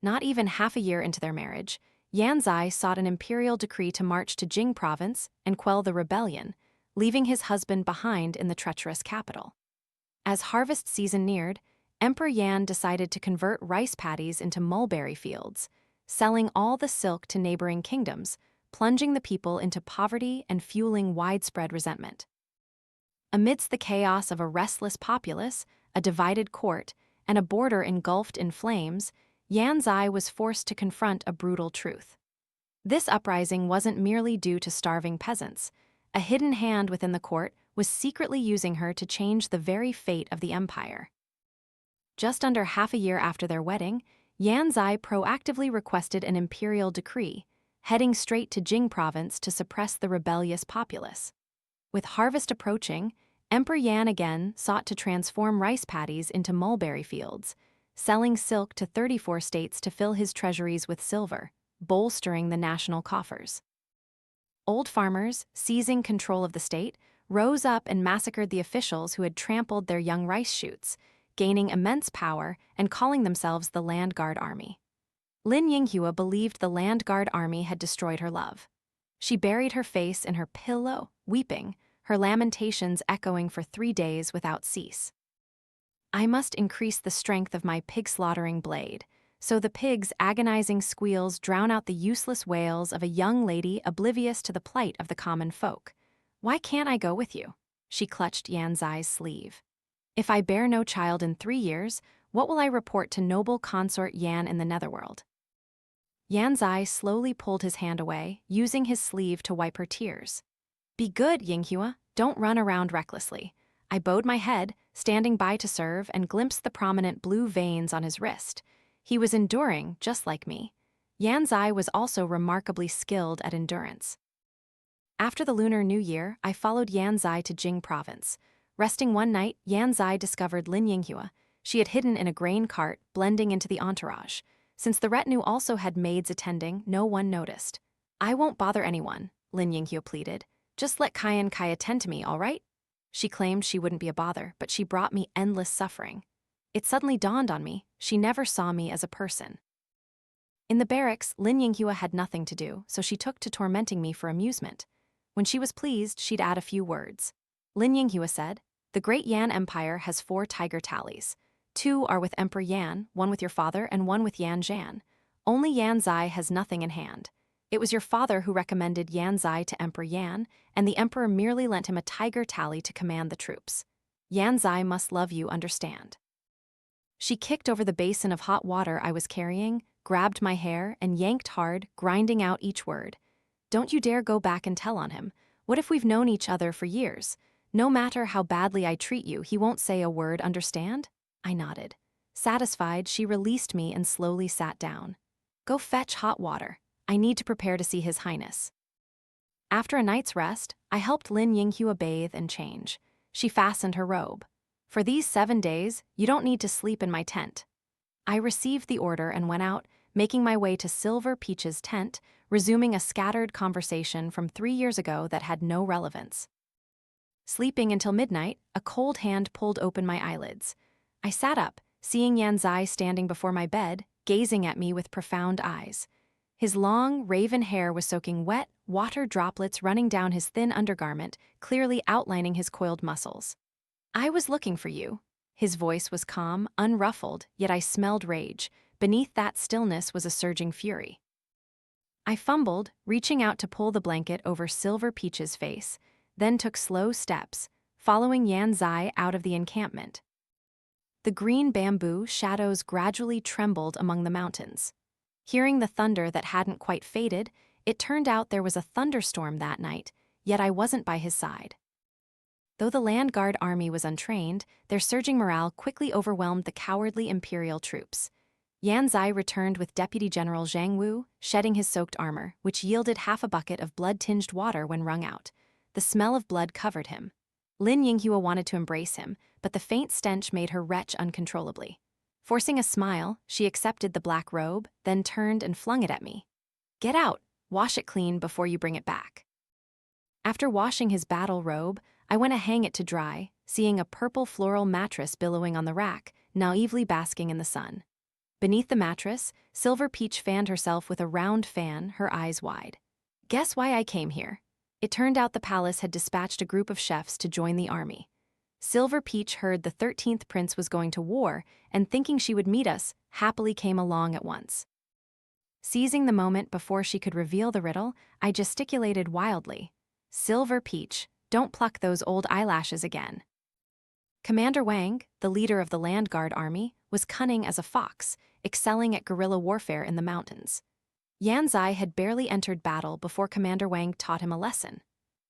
Not even half a year into their marriage, Yan sought an imperial decree to march to Jing province and quell the rebellion, leaving his husband behind in the treacherous capital. As harvest season neared, Emperor Yan decided to convert rice paddies into mulberry fields, selling all the silk to neighboring kingdoms, plunging the people into poverty and fueling widespread resentment. Amidst the chaos of a restless populace, a divided court, and a border engulfed in flames, Yan was forced to confront a brutal truth. This uprising wasn't merely due to starving peasants. A hidden hand within the court was secretly using her to change the very fate of the empire. Just under half a year after their wedding, Yan proactively requested an imperial decree, heading straight to Jing province to suppress the rebellious populace. With harvest approaching, Emperor Yan again sought to transform rice paddies into mulberry fields, selling silk to 34 states to fill his treasuries with silver, bolstering the national coffers. Old farmers, seizing control of the state, rose up and massacred the officials who had trampled their young rice shoots, gaining immense power and calling themselves the Land Guard Army. Yan Tianqiu believed the Land Guard Army had destroyed her love. She buried her face in her pillow, weeping, her lamentations echoing for 3 days without cease. I must increase the strength of my pig-slaughtering blade, so the pig's agonizing squeals drown out the useless wails of a young lady oblivious to the plight of the common folk. Why can't I go with you? She clutched Yan sleeve. If I bear no child in 3 years, what will I report to noble consort Yan in the netherworld? Yan slowly pulled his hand away, using his sleeve to wipe her tears. Be good, Tianqiu, don't run around recklessly. I bowed my head, standing by to serve, and glimpsed the prominent blue veins on his wrist. He was enduring, just like me. Yan was also remarkably skilled at endurance. After the Lunar New Year, I followed Yan to Jing province. Resting one night, Yan discovered Yan Tianqiu. She had hidden in a grain cart, blending into the entourage. Since the retinue also had maids attending, no one noticed. I won't bother anyone, Yan Tianqiu pleaded. Just let Qian Ki attend to me, all right? She claimed she wouldn't be a bother, but she brought me endless suffering. It suddenly dawned on me, she never saw me as a person. In the barracks, Yan Tianqiu had nothing to do, so she took to tormenting me for amusement. When she was pleased, she'd add a few words. Yan Tianqiu said, "The great Yan Empire has 4 tiger tallies. 2 are with Emperor Yan, 1 with your father, and 1 with Yan Zhan. Only Yan has nothing in hand. It was your father who recommended Yan to Emperor Yan, and the emperor merely lent him a tiger tally to command the troops. Yan must love you, understand." She kicked over the basin of hot water I was carrying, grabbed my hair, and yanked hard, grinding out each word. "Don't you dare go back and tell on him. What if we've known each other for years? No matter how badly I treat you, he won't say a word, understand?" I nodded. Satisfied, she released me and slowly sat down. "Go fetch hot water. I need to prepare to see His Highness." After a night's rest, I helped Yan Tianqiu bathe and change. She fastened her robe. "For these 7 days, you don't need to sleep in my tent." I received the order and went out, making my way to Silver Peach's tent, resuming a scattered conversation from 3 years ago that had no relevance. Sleeping until midnight, a cold hand pulled open my eyelids. I sat up, seeing Yan standing before my bed, gazing at me with profound eyes. His long, raven hair was soaking wet, water droplets running down his thin undergarment, clearly outlining his coiled muscles. "I was looking for you." His voice was calm, unruffled, yet I smelled rage. Beneath that stillness was a surging fury. I fumbled, reaching out to pull the blanket over Silver Peach's face, then took slow steps, following Yan out of the encampment. The green bamboo shadows gradually trembled among the mountains. Hearing the thunder that hadn't quite faded, it turned out there was a thunderstorm that night, yet I wasn't by his side. Though the Land Guard Army was untrained, their surging morale quickly overwhelmed the cowardly imperial troops. Yan returned with Deputy General Zhang Wu, shedding his soaked armor, which yielded half a bucket of blood-tinged water when wrung out. The smell of blood covered him. Yan Tianqiu wanted to embrace him, but the faint stench made her retch uncontrollably. Forcing a smile, she accepted the black robe, then turned and flung it at me. "Get out, wash it clean before you bring it back." After washing his battle robe, I went to hang it to dry, seeing a purple floral mattress billowing on the rack, naively basking in the sun. Beneath the mattress, Silver Peach fanned herself with a round fan, her eyes wide. Guess why I came here? It turned out the palace had dispatched a group of chefs to join the army. Silver Peach heard the 13th prince was going to war, and thinking she would meet us, happily came along at once. Seizing the moment before she could reveal the riddle, I gesticulated wildly. Silver Peach, don't pluck those old eyelashes again. Commander Wang, the leader of the Land Guard army, was cunning as a fox, excelling at guerrilla warfare in the mountains. Yan Zai had barely entered battle before Commander Wang taught him a lesson.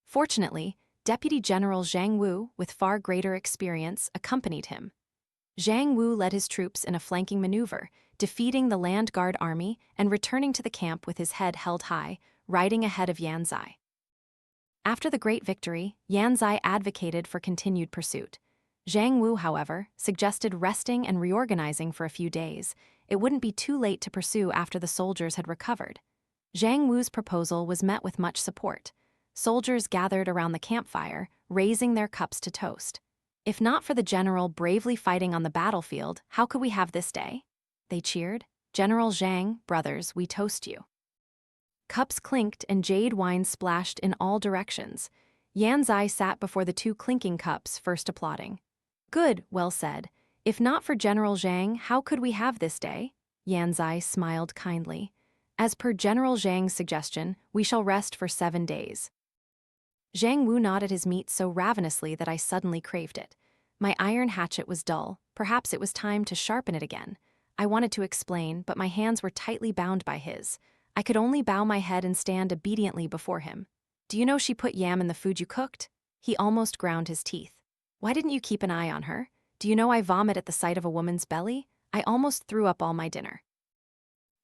Fortunately, Deputy General Zhang Wu, with far greater experience, accompanied him. Zhang Wu led his troops in a flanking maneuver, defeating the Land Guard army and returning to the camp with his head held high, riding ahead of Yan Zai. After the great victory, Yan Zai advocated for continued pursuit. Zhang Wu, however, suggested resting and reorganizing for a few days. It wouldn't be too late to pursue after the soldiers had recovered. Zhang Wu's proposal was met with much support. Soldiers gathered around the campfire, raising their cups to toast. If not for the general bravely fighting on the battlefield, how could we have this day? They cheered. General Zhang, brothers, we toast you. Cups clinked and jade wine splashed in all directions. Yan Zai sat before the two clinking cups, first applauding. Good, well said. If not for General Zhang, how could we have this day? Yan Zai smiled kindly. As per General Zhang's suggestion, we shall rest for 7 days. Zhang Wu gnawed at his meat so ravenously that I suddenly craved it. My iron hatchet was dull. Perhaps it was time to sharpen it again. I wanted to explain, but my hands were tightly bound by his. I could only bow my head and stand obediently before him. Do you know she put yam in the food you cooked? He almost ground his teeth. Why didn't you keep an eye on her? Do you know I vomit at the sight of a woman's belly? I almost threw up all my dinner.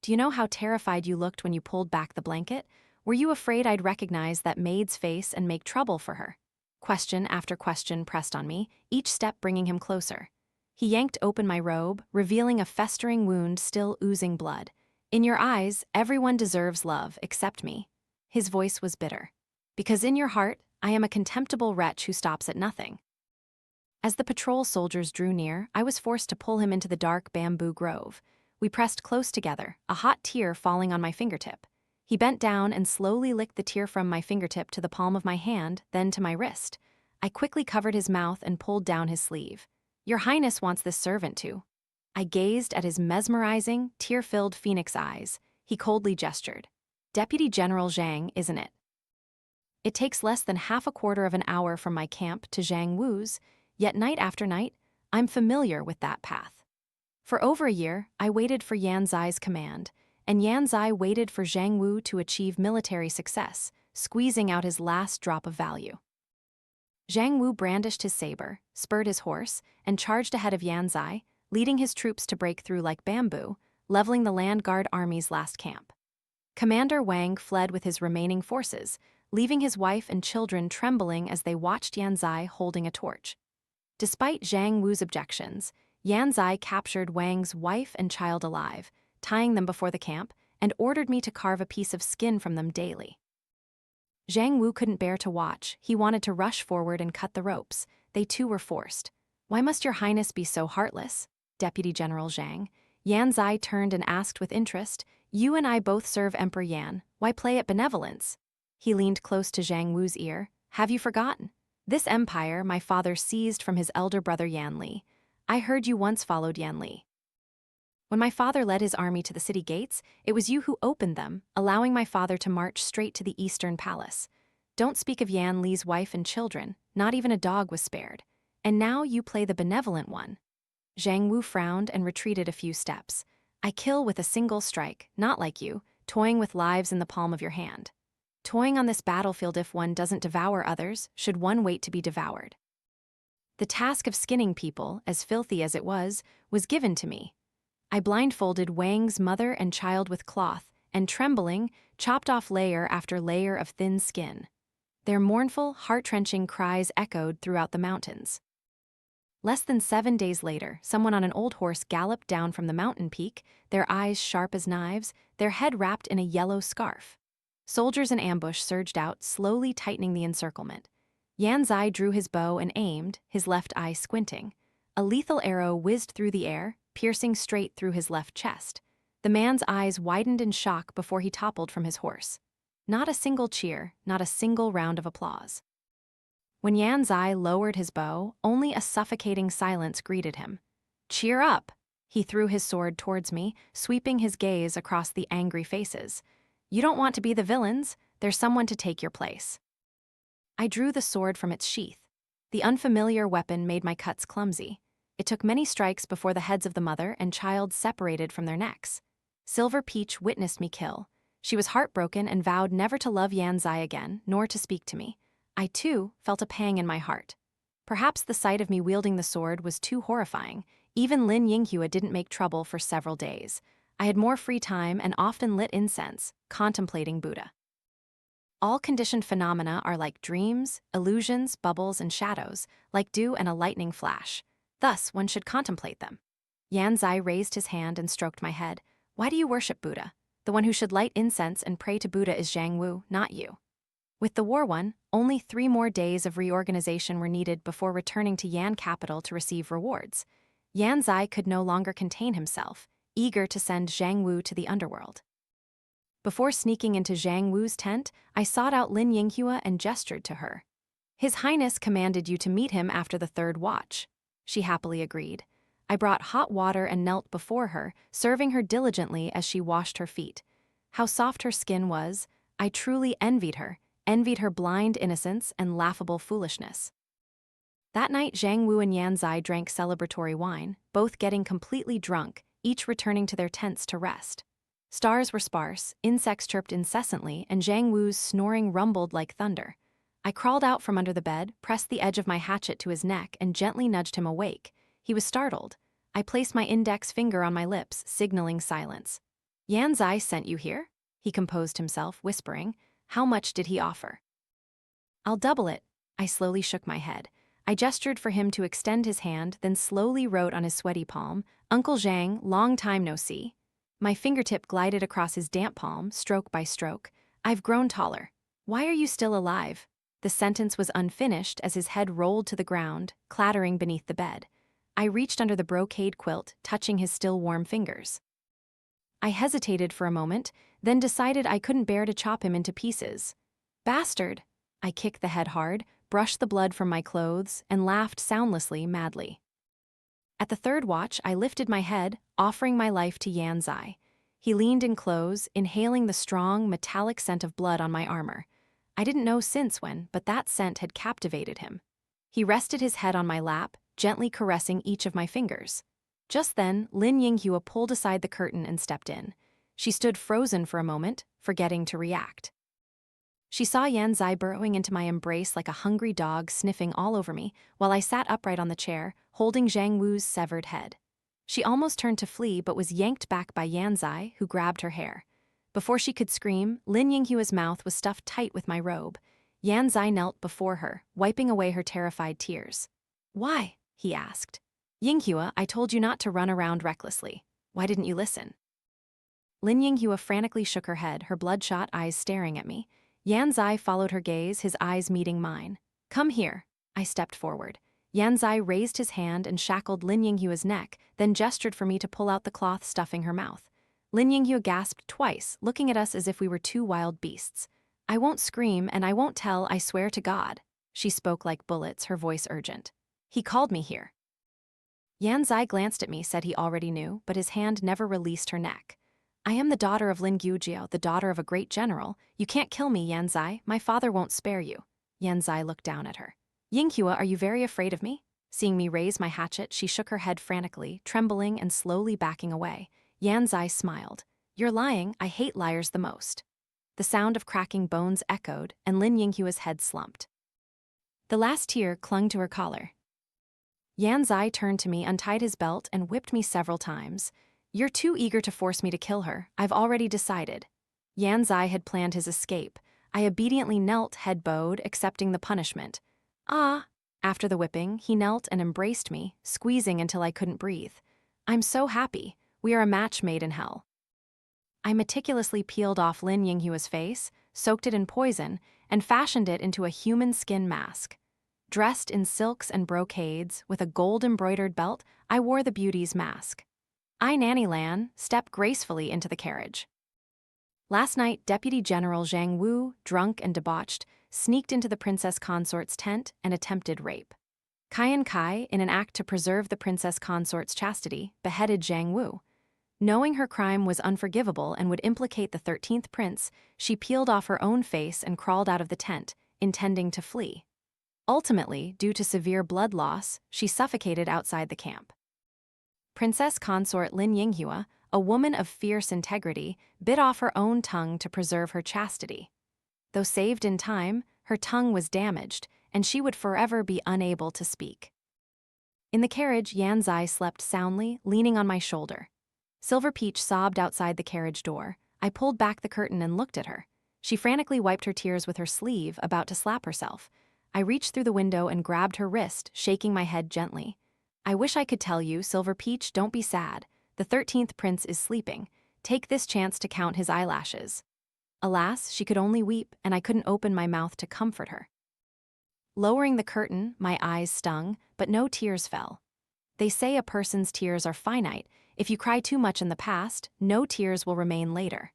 Do you know how terrified you looked when you pulled back the blanket? Were you afraid I'd recognize that maid's face and make trouble for her? Question after question pressed on me, each step bringing him closer. He yanked open my robe, revealing a festering wound still oozing blood. In your eyes, everyone deserves love except me. His voice was bitter. Because in your heart, I am a contemptible wretch who stops at nothing. As the patrol soldiers drew near, I was forced to pull him into the dark bamboo grove. We pressed close together, a hot tear falling on my fingertip. He bent down and slowly licked the tear from my fingertip to the palm of my hand, then to my wrist. I quickly covered his mouth and pulled down his sleeve. Your Highness wants this servant to. I gazed at his mesmerizing, tear-filled phoenix eyes. He coldly gestured. Deputy General Zhang, isn't it? It takes less than half a quarter of an hour from my camp to Zhang Wu's, yet night after night, I'm familiar with that path. For over a year, I waited for Yan Zai's command, and Yan Zai waited for Zhang Wu to achieve military success, squeezing out his last drop of value. Zhang Wu brandished his saber, spurred his horse, and charged ahead of Yan Zai, leading his troops to break through like bamboo, leveling the Land Guard army's last camp. Commander Wang fled with his remaining forces, leaving his wife and children trembling as they watched Yan Zai holding a torch. Despite Zhang Wu's objections, Yan Zai captured Wang's wife and child alive, tying them before the camp, and ordered me to carve a piece of skin from them daily. Zhang Wu couldn't bear to watch. He wanted to rush forward and cut the ropes. They too were forced. Why must your Highness be so heartless? Deputy General Zhang. Yan Zai turned and asked with interest, You and I both serve Emperor Yan. Why play at benevolence? He leaned close to Zhang Wu's ear. Have you forgotten? This empire my father seized from his elder brother Yan Li. I heard you once followed Yan Li. When my father led his army to the city gates, it was you who opened them, allowing my father to march straight to the eastern palace. Don't speak of Yan Li's wife and children, not even a dog was spared. And now you play the benevolent one. Zhang Wu frowned and retreated a few steps. I kill with a single strike, not like you, toying with lives in the palm of your hand. Toying on this battlefield if one doesn't devour others, should one wait to be devoured. The task of skinning people, as filthy as it was given to me. I blindfolded Wang's mother and child with cloth, and trembling, chopped off layer after layer of thin skin. Their mournful, heart-wrenching cries echoed throughout the mountains. Less than 7 days later, someone on an old horse galloped down from the mountain peak, their eyes sharp as knives, their head wrapped in a yellow scarf. Soldiers in ambush surged out, slowly tightening the encirclement. Yan Zai drew his bow and aimed, his left eye squinting. A lethal arrow whizzed through the air, piercing straight through his left chest. The man's eyes widened in shock before he toppled from his horse. Not a single cheer, not a single round of applause. When Yan Zai lowered his bow, only a suffocating silence greeted him. "Cheer up!" He threw his sword towards me, sweeping his gaze across the angry faces. "You don't want to be the villains. There's someone to take your place." I drew the sword from its sheath. The unfamiliar weapon made my cuts clumsy. It took many strikes before the heads of the mother and child separated from their necks. Silver Peach witnessed me kill. She was heartbroken and vowed never to love Yan Zai again, nor to speak to me. I, too, felt a pang in my heart. Perhaps the sight of me wielding the sword was too horrifying. Even Yan Tianqiu didn't make trouble for several days. I had more free time and often lit incense, contemplating Buddha. All conditioned phenomena are like dreams, illusions, bubbles, and shadows, like dew and a lightning flash. Thus, one should contemplate them. Yan Zai raised his hand and stroked my head. "Why do you worship Buddha? The one who should light incense and pray to Buddha is Zhang Wu, not you." With the war won, only 3 more days of reorganization were needed before returning to Yan capital to receive rewards. Yan Zai could no longer contain himself, eager to send Zhang Wu to the underworld. Before sneaking into Zhang Wu's tent, I sought out Yan Tianqiu and gestured to her. "His Highness commanded you to meet him after the 3rd watch." She happily agreed. I brought hot water and knelt before her, serving her diligently as she washed her feet. How soft her skin was, I truly envied her blind innocence and laughable foolishness. That night, Zhang Wu and Yan Zai drank celebratory wine, both getting completely drunk, each returning to their tents to rest. Stars were sparse, insects chirped incessantly, and Zhang Wu's snoring rumbled like thunder. I crawled out from under the bed, pressed the edge of my hatchet to his neck, and gently nudged him awake. He was startled. I placed my index finger on my lips, signaling silence. "Yan Zai sent you here?" He composed himself, whispering. "How much did he offer?" "I'll double it." I slowly shook my head. I gestured for him to extend his hand, then slowly wrote on his sweaty palm, "Uncle Zhang, long time no see." My fingertip glided across his damp palm, stroke by stroke. "I've grown taller. Why are you still alive?" The sentence was unfinished as his head rolled to the ground, clattering beneath the bed. I reached under the brocade quilt, touching his still warm fingers. I hesitated for a moment, then decided I couldn't bear to chop him into pieces. "Bastard!" I kicked the head hard, brushed the blood from my clothes, and laughed soundlessly, madly. At the 3rd watch, I lifted my head, offering my life to Yan Zai. He leaned in close, inhaling the strong, metallic scent of blood on my armor. I didn't know since when, but that scent had captivated him. He rested his head on my lap, gently caressing each of my fingers. Just then, Yan Tianqiu pulled aside the curtain and stepped in. She stood frozen for a moment, forgetting to react. She saw Yan Zai burrowing into my embrace like a hungry dog, sniffing all over me, while I sat upright on the chair, holding Zhang Wu's severed head. She almost turned to flee but was yanked back by Yan Zai, who grabbed her hair. Before she could scream, Yan Tianqiu's mouth was stuffed tight with my robe. Yan Zai knelt before her, wiping away her terrified tears. "Why?" he asked. "Tianqiu, I told you not to run around recklessly. Why didn't you listen?" Yan Tianqiu frantically shook her head, her bloodshot eyes staring at me. Yan Zai followed her gaze, his eyes meeting mine. "Come here." I stepped forward. Yan Zai raised his hand and shackled Yan Tianqiu's neck, then gestured for me to pull out the cloth stuffing her mouth. Yan Tianqiu gasped twice, looking at us as if we were 2 wild beasts. "I won't scream and I won't tell, I swear to God." She spoke like bullets, her voice urgent. "He called me here." Yan Zai glanced at me, said he already knew, but his hand never released her neck. "I am the daughter of Lin Gujiao, the daughter of a great general. You can't kill me, Yan Zai. My father won't spare you." Yan Zai looked down at her. "Tianqiu, are you very afraid of me?" Seeing me raise my hatchet, she shook her head frantically, trembling and slowly backing away. Yan Zai smiled. "You're lying. I hate liars the most." The sound of cracking bones echoed, and Yan Tianqiu's head slumped. The last tear clung to her collar. Yan Zai turned to me, untied his belt, and whipped me several times. "You're too eager to force me to kill her. I've already decided." Yan Zai had planned his escape. I obediently knelt, head bowed, accepting the punishment. "Ah." After the whipping, he knelt and embraced me, squeezing until I couldn't breathe. "I'm so happy. We are a match made in hell." I meticulously peeled off Yan Tianqiu's face, soaked it in poison, and fashioned it into a human skin mask. Dressed in silks and brocades, with a gold-embroidered belt, I wore the beauty's mask. I, Nanny Lan, step gracefully into the carriage. Last night, Deputy General Zhang Wu, drunk and debauched, sneaked into the princess consort's tent and attempted rape. Qian Ki, in an act to preserve the princess consort's chastity, beheaded Zhang Wu. Knowing her crime was unforgivable and would implicate the 13th prince, she peeled off her own face and crawled out of the tent, intending to flee. Ultimately, due to severe blood loss, she suffocated outside the camp. Princess consort Lin Yinghua, a woman of fierce integrity, bit off her own tongue to preserve her chastity. Though saved in time, her tongue was damaged, and she would forever be unable to speak. In the carriage, Yan Zai slept soundly, leaning on my shoulder. Silver Peach sobbed outside the carriage door. I pulled back the curtain and looked at her. She frantically wiped her tears with her sleeve, about to slap herself. I reached through the window and grabbed her wrist, shaking my head gently. I wish I could tell you, Silver Peach, don't be sad. The 13th prince is sleeping. Take this chance to count his eyelashes. Alas, she could only weep, and I couldn't open my mouth to comfort her. Lowering the curtain, my eyes stung, but no tears fell. They say a person's tears are finite. If you cry too much in the past, no tears will remain later.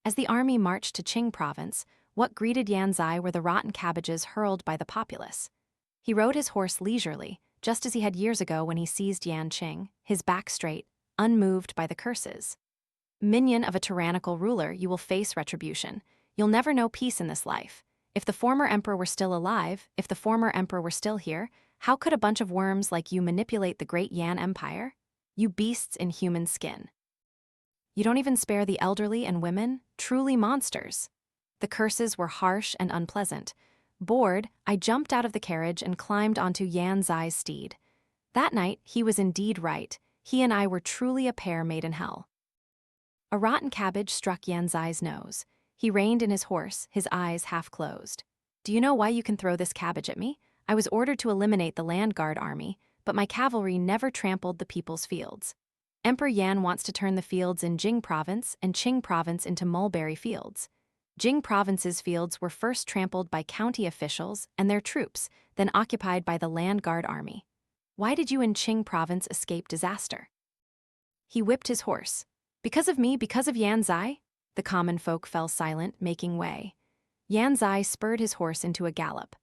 As the army marched to Qing province, what greeted Yan Zai were the rotten cabbages hurled by the populace. He rode his horse leisurely, just as he had years ago when he seized Yan Qing, his back straight, unmoved by the curses. Minion of a tyrannical ruler, you will face retribution. You'll never know peace in this life. If the former emperor were still alive, if the former emperor were still here, how could a bunch of worms like you manipulate the great Yan Empire? You beasts in human skin. You don't even spare the elderly and women, truly monsters. The curses were harsh and unpleasant. Bored, I jumped out of the carriage and climbed onto Yan Zai's steed. That night, he was indeed right. He and I were truly a pair made in hell. A rotten cabbage struck Yan Zai's nose. He reined in his horse, his eyes half closed. Do you know why you can throw this cabbage at me? I was ordered to eliminate the land guard army, but my cavalry never trampled the people's fields. Emperor Yan wants to turn the fields in Jing province and Qing province into mulberry fields. Jing province's fields were first trampled by county officials and their troops, then occupied by the land guard army. Why did you in Qing province escape disaster? He whipped his horse. Because of me, because of Yan Zai? The common folk fell silent, making way. Yan Zai spurred his horse into a gallop.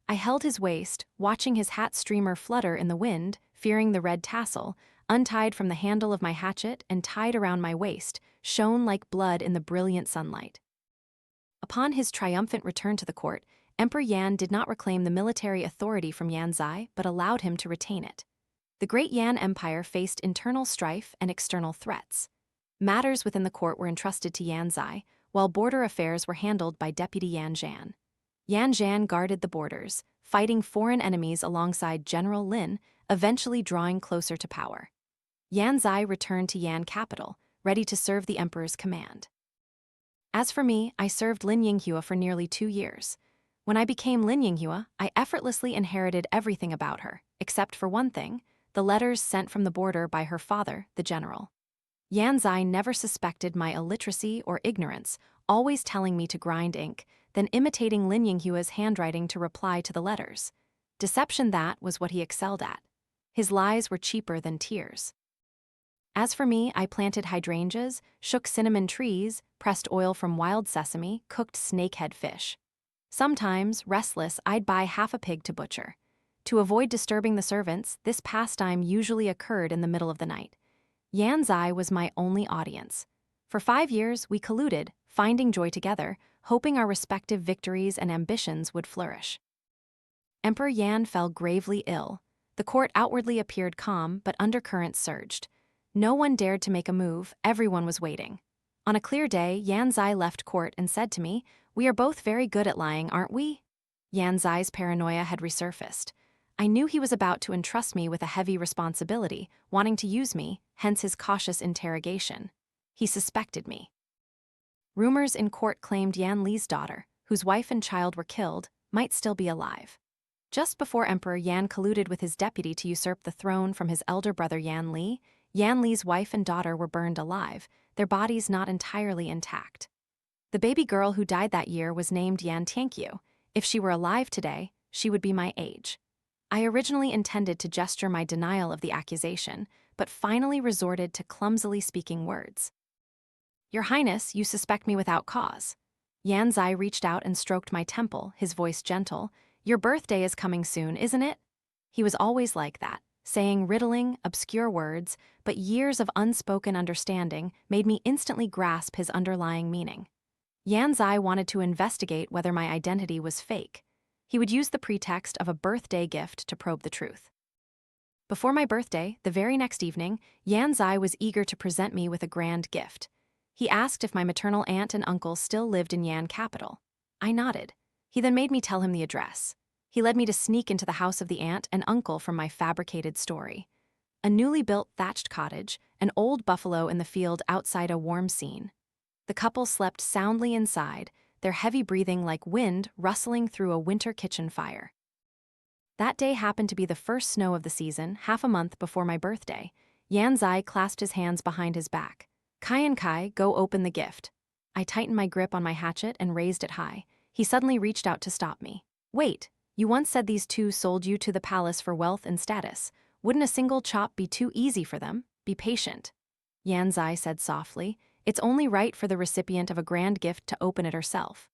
I held his waist, watching his hat streamer flutter in the wind, fearing the red tassel, untied from the handle of my hatchet and tied around my waist, shone like blood in the brilliant sunlight. Upon his triumphant return to the court, Emperor Yan did not reclaim the military authority from Yan Zai, but allowed him to retain it. The great Yan Empire faced internal strife and external threats. Matters within the court were entrusted to Yan Zai, while border affairs were handled by Deputy Yan Zhan. Yan Zhan guarded the borders, fighting foreign enemies alongside General Lin, eventually drawing closer to power. Yan Zai returned to Yan capital, ready to serve the emperor's command. As for me, I served Lin Yinghua for nearly 2 years. When I became Lin Yinghua, I effortlessly inherited everything about her, except for one thing, the letters sent from the border by her father, the general. Yan Zai never suspected my illiteracy or ignorance, always telling me to grind ink, then imitating Lin Yinghua's handwriting to reply to the letters. Deception, that was what he excelled at. His lies were cheaper than tears. As for me, I planted hydrangeas, shook cinnamon trees, pressed oil from wild sesame, cooked snakehead fish. Sometimes, restless, I'd buy half a pig to butcher. To avoid disturbing the servants, this pastime usually occurred in the middle of the night. Yan Zai was my only audience. For 5 years, we colluded, finding joy together, hoping our respective victories and ambitions would flourish. Emperor Yan fell gravely ill. The court outwardly appeared calm, but undercurrents surged. No one dared to make a move, everyone was waiting. On a clear day, Yan Zai left court and said to me, "We are both very good at lying, aren't we?" Yan Zai's paranoia had resurfaced. I knew he was about to entrust me with a heavy responsibility, wanting to use me, hence his cautious interrogation. He suspected me. Rumors in court claimed Yan Li's daughter, whose wife and child were killed, might still be alive. Just before Emperor Yan colluded with his deputy to usurp the throne from his elder brother Yan Li's wife and daughter were burned alive, their bodies not entirely intact. The baby girl who died that year was named Yan Tianqiu. If she were alive today, she would be my age. I originally intended to gesture my denial of the accusation, but finally resorted to clumsily speaking words. "Your Highness, you suspect me without cause." Yan Zai reached out and stroked my temple, his voice gentle. "Your birthday is coming soon, isn't it?" He was always like that, saying riddling, obscure words, but years of unspoken understanding made me instantly grasp his underlying meaning. Yan Zai wanted to investigate whether my identity was fake. He would use the pretext of a birthday gift to probe the truth. Before my birthday, the very next evening, Yan Zai was eager to present me with a grand gift. He asked if my maternal aunt and uncle still lived in Yan capital. I nodded. He then made me tell him the address. He led me to sneak into the house of the aunt and uncle from my fabricated story. A newly built thatched cottage, an old buffalo in the field outside a warm scene. The couple slept soundly inside, their heavy breathing like wind rustling through a winter kitchen fire. That day happened to be the first snow of the season, half a month before my birthday. Yan Zai clasped his hands behind his back. "Qian Ki, go open the gift." I tightened my grip on my hatchet and raised it high. He suddenly reached out to stop me. "Wait, you once said these two sold you to the palace for wealth and status. Wouldn't a single chop be too easy for them? Be patient." Yan Zai said softly. "It's only right for the recipient of a grand gift to open it herself."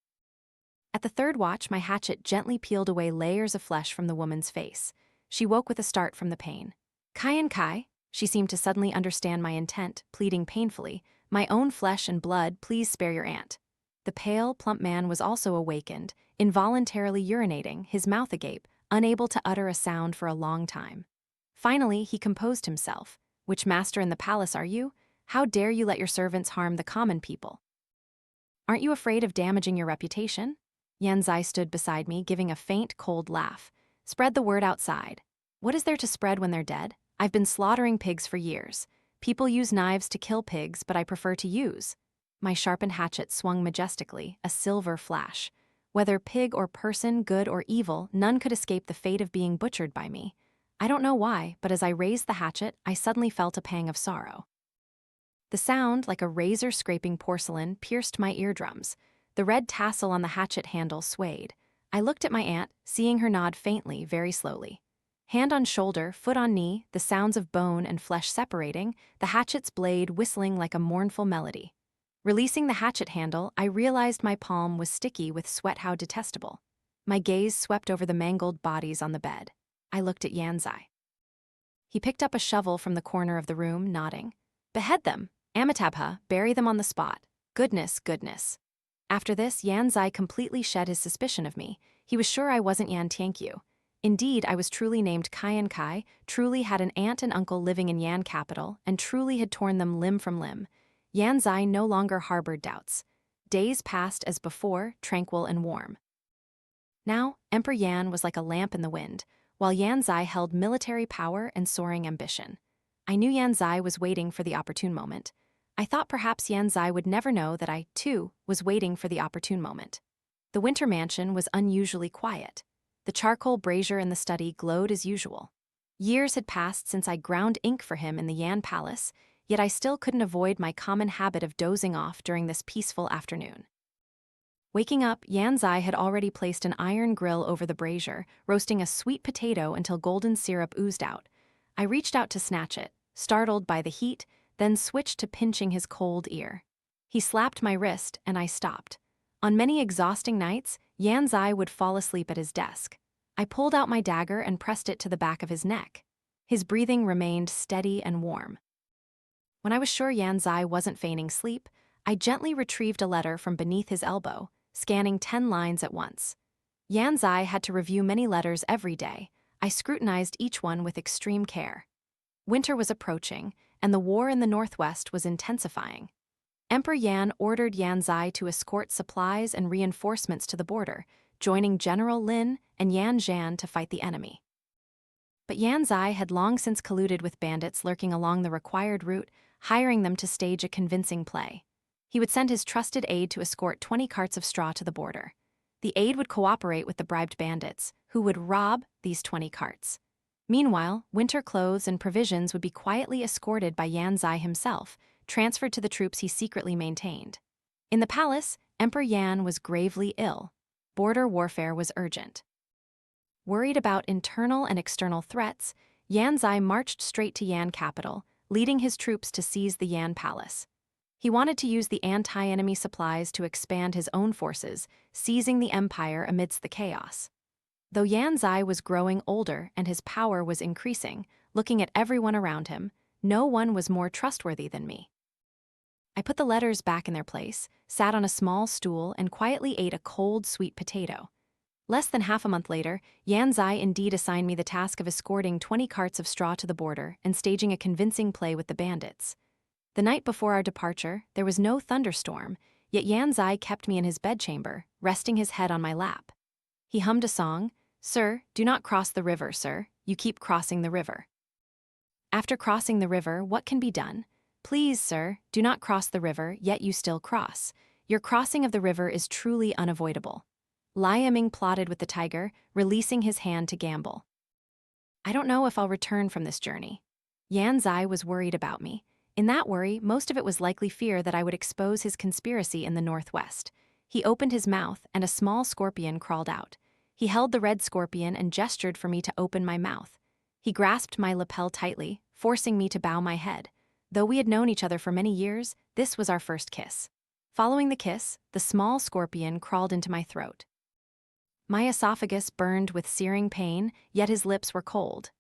At the third watch, my hatchet gently peeled away layers of flesh from the woman's face. She woke with a start from the pain. "Qian Ki," she seemed to suddenly understand my intent, pleading painfully, "My own flesh and blood, please spare your aunt." The pale, plump man was also awakened, involuntarily urinating, his mouth agape, unable to utter a sound for a long time. Finally, he composed himself. "Which master in the palace are you? How dare you let your servants harm the common people? Aren't you afraid of damaging your reputation?" Yan Zai stood beside me, giving a faint, cold laugh. "Spread the word outside." "What is there to spread when they're dead? I've been slaughtering pigs for years. People use knives to kill pigs, but I prefer to use." My sharpened hatchet swung majestically, a silver flash. Whether pig or person, good or evil, none could escape the fate of being butchered by me. I don't know why, but as I raised the hatchet, I suddenly felt a pang of sorrow. The sound, like a razor scraping porcelain, pierced my eardrums. The red tassel on the hatchet handle swayed. I looked at my aunt, seeing her nod faintly, very slowly. Hand on shoulder, foot on knee, the sounds of bone and flesh separating, the hatchet's blade whistling like a mournful melody. Releasing the hatchet handle, I realized my palm was sticky with sweat. How detestable. My gaze swept over the mangled bodies on the bed. I looked at Yan Zai. He picked up a shovel from the corner of the room, nodding. "Behead them. Amitabha, bury them on the spot. Goodness, goodness." After this, Yan Zai completely shed his suspicion of me. He was sure I wasn't Yan Tianqiu. Indeed, I was truly named Qian Ki, truly had an aunt and uncle living in Yan capital, and truly had torn them limb from limb. Yan Zai no longer harbored doubts. Days passed as before, tranquil and warm. Now, Emperor Yan was like a lamp in the wind, while Yan Zai held military power and soaring ambition. I knew Yan Zai was waiting for the opportune moment. I thought perhaps Yan Zai would never know that I, too, was waiting for the opportune moment. The winter mansion was unusually quiet. The charcoal brazier in the study glowed as usual. Years had passed since I ground ink for him in the Yan palace, yet I still couldn't avoid my common habit of dozing off during this peaceful afternoon. Waking up, Yan Zai had already placed an iron grill over the brazier, roasting a sweet potato until golden syrup oozed out. I reached out to snatch it, startled by the heat, then switched to pinching his cold ear. He slapped my wrist, and I stopped. On many exhausting nights, Yan Zai would fall asleep at his desk. I pulled out my dagger and pressed it to the back of his neck. His breathing remained steady and warm. When I was sure Yan Zai wasn't feigning sleep, I gently retrieved a letter from beneath his elbow, scanning 10 lines at once. Yan Zai had to review many letters every day. I scrutinized each one with extreme care. Winter was approaching, and the war in the northwest was intensifying. Emperor Yan ordered Yan Zai to escort supplies and reinforcements to the border, joining General Lin and Yan Zhan to fight the enemy. But Yan Zai had long since colluded with bandits lurking along the required route, hiring them to stage a convincing play. He would send his trusted aide to escort 20 carts of straw to the border. The aide would cooperate with the bribed bandits, who would rob these 20 carts. Meanwhile, winter clothes and provisions would be quietly escorted by Yan Zai himself, transferred to the troops he secretly maintained. In the palace, Emperor Yan was gravely ill. Border warfare was urgent. Worried about internal and external threats, Yan Zai marched straight to Yan capital, leading his troops to seize the Yan palace. He wanted to use the anti-enemy supplies to expand his own forces, seizing the empire amidst the chaos. Though Yan Zai was growing older and his power was increasing, looking at everyone around him, no one was more trustworthy than me. I put the letters back in their place, sat on a small stool, and quietly ate a cold, sweet potato. Less than half a month later, Yan Zai indeed assigned me the task of escorting 20 carts of straw to the border and staging a convincing play with the bandits. The night before our departure, there was no thunderstorm, yet Yan Zai kept me in his bedchamber, resting his head on my lap. He hummed a song, "Sir, do not cross the river, sir, you keep crossing the river. After crossing the river, what can be done? Please, sir, do not cross the river, yet you still cross. Your crossing of the river is truly unavoidable." Liaming plotted with the tiger, releasing his hand to gamble. I don't know if I'll return from this journey. Yan Zai was worried about me. In that worry, most of it was likely fear that I would expose his conspiracy in the northwest. He opened his mouth, and a small scorpion crawled out. He held the red scorpion and gestured for me to open my mouth. He grasped my lapel tightly, forcing me to bow my head. Though we had known each other for many years, this was our first kiss. Following the kiss, the small scorpion crawled into my throat. My esophagus burned with searing pain, yet his lips were cold.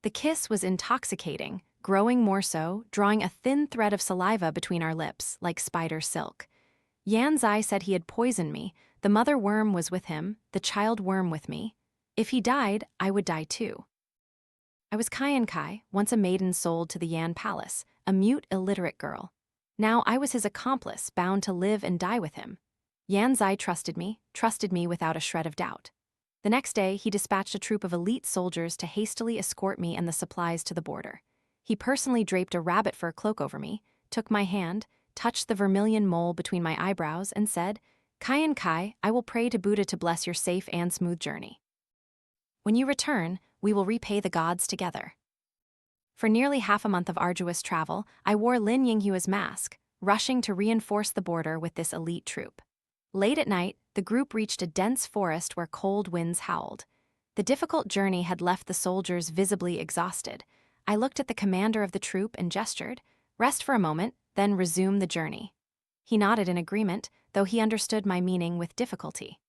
The kiss was intoxicating, growing more so, drawing a thin thread of saliva between our lips, like spider silk. Yan Zai said he had poisoned me. The mother worm was with him, the child worm with me. If he died, I would die too. I was Qian Ki, once a maiden sold to the Yan palace, a mute, illiterate girl. Now I was his accomplice, bound to live and die with him. Yan Zai trusted me without a shred of doubt. The next day, he dispatched a troop of elite soldiers to hastily escort me and the supplies to the border. He personally draped a rabbit fur cloak over me, took my hand, touched the vermilion mole between my eyebrows, and said, "Qian Ki, I will pray to Buddha to bless your safe and smooth journey. When you return, we will repay the gods together." For nearly half a month of arduous travel, I wore Lin Yinghua's mask, rushing to reinforce the border with this elite troop. Late at night, the group reached a dense forest where cold winds howled. The difficult journey had left the soldiers visibly exhausted. I looked at the commander of the troop and gestured, "Rest for a moment, then resume the journey." He nodded in agreement, though he understood my meaning with difficulty.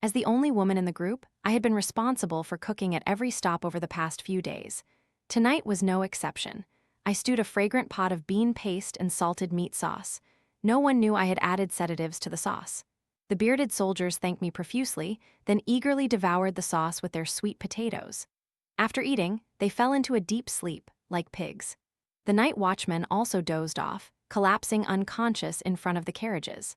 As the only woman in the group, I had been responsible for cooking at every stop over the past few days. Tonight was no exception. I stewed a fragrant pot of bean paste and salted meat sauce. No one knew I had added sedatives to the sauce. The bearded soldiers thanked me profusely, then eagerly devoured the sauce with their sweet potatoes. After eating, they fell into a deep sleep, like pigs. The night watchman also dozed off, collapsing unconscious in front of the carriages.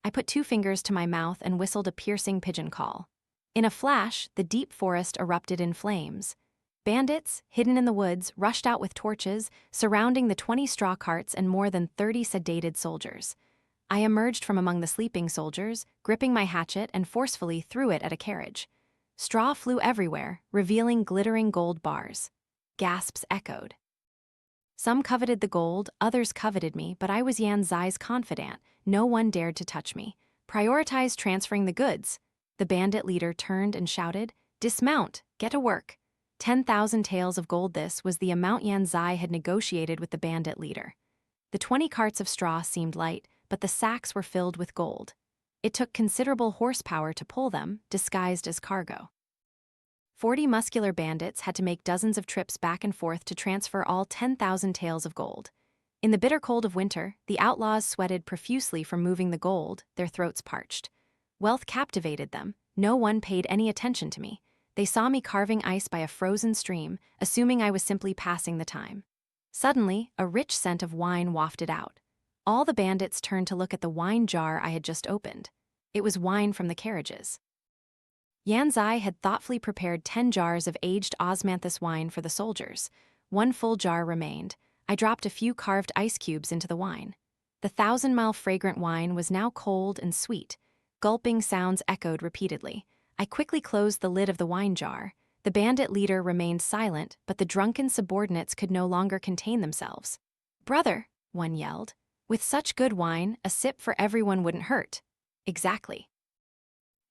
I put 2 fingers to my mouth and whistled a piercing pigeon call. In a flash, the deep forest erupted in flames. Bandits, hidden in the woods, rushed out with torches, surrounding the 20 straw carts and more than 30 sedated soldiers. I emerged from among the sleeping soldiers, gripping my hatchet, and forcefully threw it at a carriage. Straw flew everywhere, revealing glittering gold bars. Gasps echoed. Some coveted the gold, others coveted me, but I was Yan Zai's confidant. No one dared to touch me. "Prioritize transferring the goods." The bandit leader turned and shouted, "Dismount, get to work." 10,000 taels of gold. This was the amount Yan Zai had negotiated with the bandit leader. The 20 carts of straw seemed light, but the sacks were filled with gold. It took considerable horsepower to pull them, disguised as cargo. 40 muscular bandits had to make dozens of trips back and forth to transfer all 10,000 taels of gold. In the bitter cold of winter, the outlaws sweated profusely from moving the gold, their throats parched. Wealth captivated them. No one paid any attention to me. They saw me carving ice by a frozen stream, assuming I was simply passing the time. Suddenly, a rich scent of wine wafted out. All the bandits turned to look at the wine jar I had just opened. It was wine from the carriages. Yan Zai had thoughtfully prepared 10 jars of aged osmanthus wine for the soldiers. 1 full jar remained. I dropped a few carved ice cubes into the wine. The 1,000-mile fragrant wine was now cold and sweet. Gulping sounds echoed repeatedly. I quickly closed the lid of the wine jar. The bandit leader remained silent, but the drunken subordinates could no longer contain themselves. "Brother," one yelled, "with such good wine, a sip for everyone wouldn't hurt." "Exactly."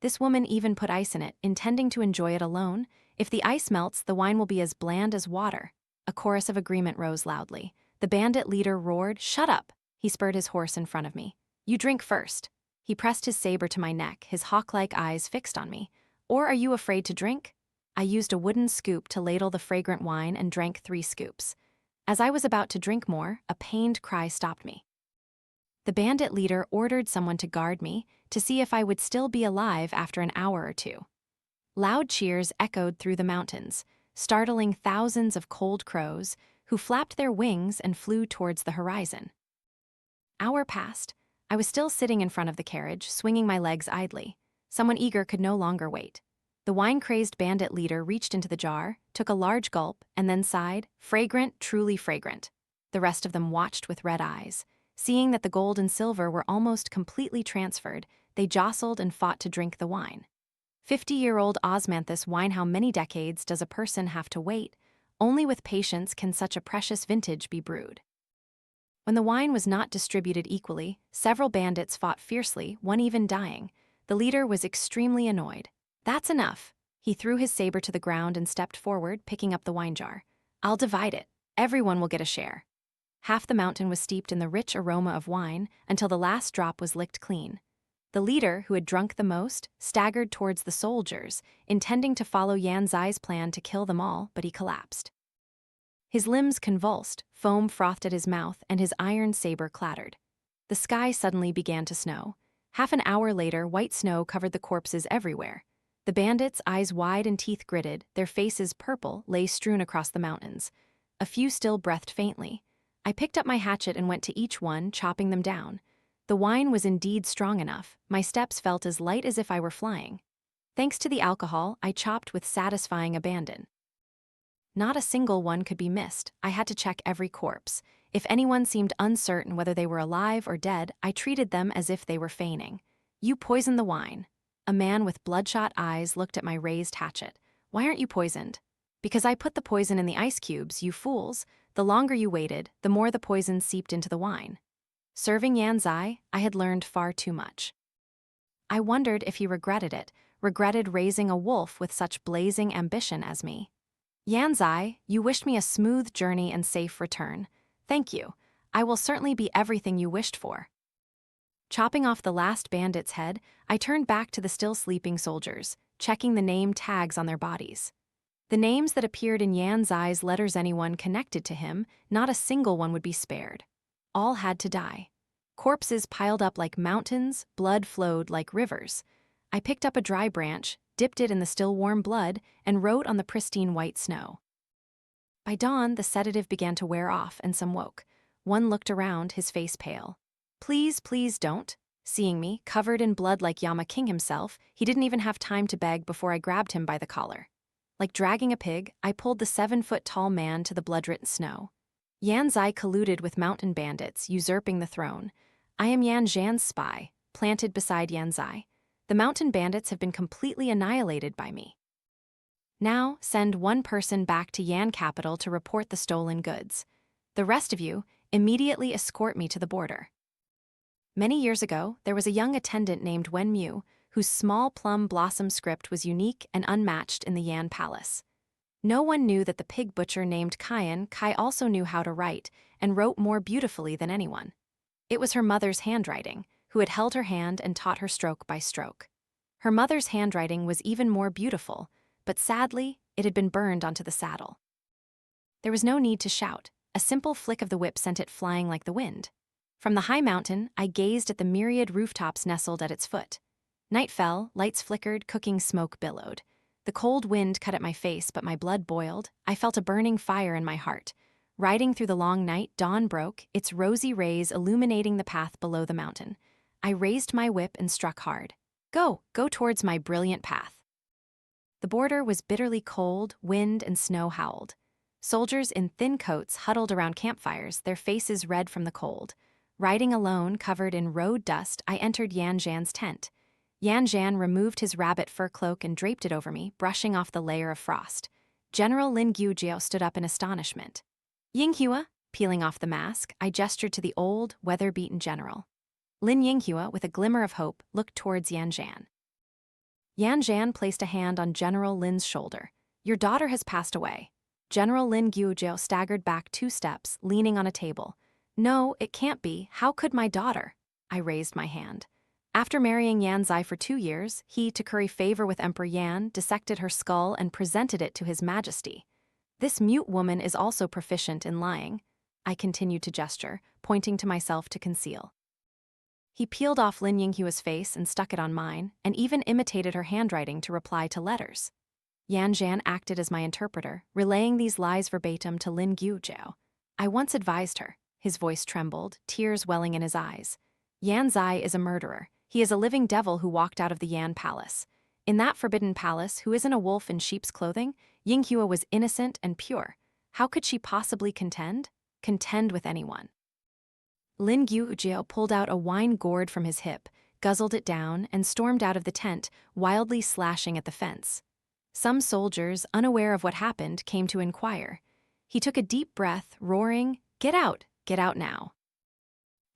This woman even put ice in it, intending to enjoy it alone. "If the ice melts, the wine will be as bland as water." A chorus of agreement rose loudly. The bandit leader roared, "Shut up!" He spurred his horse in front of me. "You drink first." He pressed his saber to my neck, his hawk-like eyes fixed on me. "Or are you afraid to drink?" I used a wooden scoop to ladle the fragrant wine and drank 3 scoops. As I was about to drink more, a pained cry stopped me. The bandit leader ordered someone to guard me to see if I would still be alive after an hour or two. Loud cheers echoed through the mountains, startling thousands of cold crows who flapped their wings and flew towards the horizon. Hour passed. I was still sitting in front of the carriage, swinging my legs idly. Someone eager could no longer wait. The wine-crazed bandit leader reached into the jar, took a large gulp, and then sighed, "Fragrant, truly fragrant." The rest of them watched with red eyes. Seeing that the gold and silver were almost completely transferred, they jostled and fought to drink the wine. 50-year-old Osmanthus wine. How many decades does a person have to wait? Only with patience can such a precious vintage be brewed. When the wine was not distributed equally, several bandits fought fiercely, one even dying. The leader was extremely annoyed. "That's enough." He threw his saber to the ground and stepped forward, picking up the wine jar. "I'll divide it. Everyone will get a share." Half the mountain was steeped in the rich aroma of wine until the last drop was licked clean. The leader, who had drunk the most, staggered towards the soldiers, intending to follow Yan Zai's plan to kill them all, but he collapsed. His limbs convulsed, foam frothed at his mouth, and his iron saber clattered. The sky suddenly began to snow. Half an hour later, white snow covered the corpses everywhere. The bandits, eyes wide and teeth gritted, their faces purple, lay strewn across the mountains. A few still breathed faintly. I picked up my hatchet and went to each one, chopping them down. The wine was indeed strong enough. My steps felt as light as if I were flying. Thanks to the alcohol, I chopped with satisfying abandon. Not a single one could be missed. I had to check every corpse. If anyone seemed uncertain whether they were alive or dead, I treated them as if they were feigning. "You poisoned the wine." A man with bloodshot eyes looked at my raised hatchet. "Why aren't you poisoned?" "Because I put the poison in the ice cubes, you fools. The longer you waited, the more the poison seeped into the wine." Serving Yan Zai, I had learned far too much. I wondered if he regretted it, regretted raising a wolf with such blazing ambition as me. "Yan Zai, you wished me a smooth journey and safe return. Thank you. I will certainly be everything you wished for." Chopping off the last bandit's head, I turned back to the still sleeping soldiers, checking the name tags on their bodies. The names that appeared in Yan Zai's letters, anyone connected to him, not a single one would be spared. All had to die. Corpses piled up like mountains, blood flowed like rivers. I picked up a dry branch, dipped it in the still warm blood, and wrote on the pristine white snow. By dawn, the sedative began to wear off, and some woke. One looked around, his face pale. "Please, please don't." Seeing me, covered in blood like Yama King himself, he didn't even have time to beg before I grabbed him by the collar. Like dragging a pig, I pulled the 7-foot-tall man to the blood-written snow. Yan Zai colluded with mountain bandits, usurping the throne. I am Yan Zhan's spy, planted beside Yan Zai. The mountain bandits have been completely annihilated by me. Now, send one person back to Yan capital to report the stolen goods. The rest of you, immediately escort me to the border. Many years ago, there was a young attendant named Wen Mu, whose small plum blossom script was unique and unmatched in the Yan palace. No one knew that the pig butcher named Qian Ki also knew how to write, and wrote more beautifully than anyone. It was her mother's handwriting, who had held her hand and taught her stroke by stroke. Her mother's handwriting was even more beautiful, but sadly, it had been burned onto the saddle. There was no need to shout. A simple flick of the whip sent it flying like the wind. From the high mountain, I gazed at the myriad rooftops nestled at its foot. Night fell, lights flickered, cooking smoke billowed. The cold wind cut at my face, but my blood boiled. I felt a burning fire in my heart. Riding through the long night, dawn broke, its rosy rays illuminating the path below the mountain. I raised my whip and struck hard. Go towards my brilliant path." The border was bitterly cold, wind and snow howled. Soldiers in thin coats huddled around campfires, their faces red from the cold. Riding alone, covered in road dust, I entered Yan Zhan's tent. Yan Zhan removed his rabbit fur cloak and draped it over me, brushing off the layer of frost. General Lin Gujiao stood up in astonishment. "Yinghua," peeling off the mask, I gestured to the old, weather-beaten general. Lin Yinghua, with a glimmer of hope, looked towards Yan Zhan. Yan Zhan placed a hand on General Lin's shoulder. "Your daughter has passed away." General Lin Guozhou staggered back 2 steps, leaning on a table. No, it can't be. How could my daughter? I raised my hand. After marrying Yan Zai for 2 years, he, to curry favor with Emperor Yan, dissected her skull and presented it to his majesty. This mute woman is also proficient in lying. I continued to gesture, pointing to myself to conceal. He peeled off Lin Yinghua's face and stuck it on mine, and even imitated her handwriting to reply to letters. Yan Zhan acted as my interpreter, relaying these lies verbatim to Lin Guozhou. I once advised her. His voice trembled, tears welling in his eyes. Yan Zai is a murderer. He is a living devil who walked out of the Yan Palace. In that forbidden palace, who isn't a wolf in sheep's clothing, Yinghua was innocent and pure. How could she possibly contend? Contend with anyone. Lin Guozhou pulled out a wine gourd from his hip, guzzled it down, and stormed out of the tent, wildly slashing at the fence. Some soldiers, unaware of what happened, came to inquire. He took a deep breath, roaring, "Get out! Get out now!"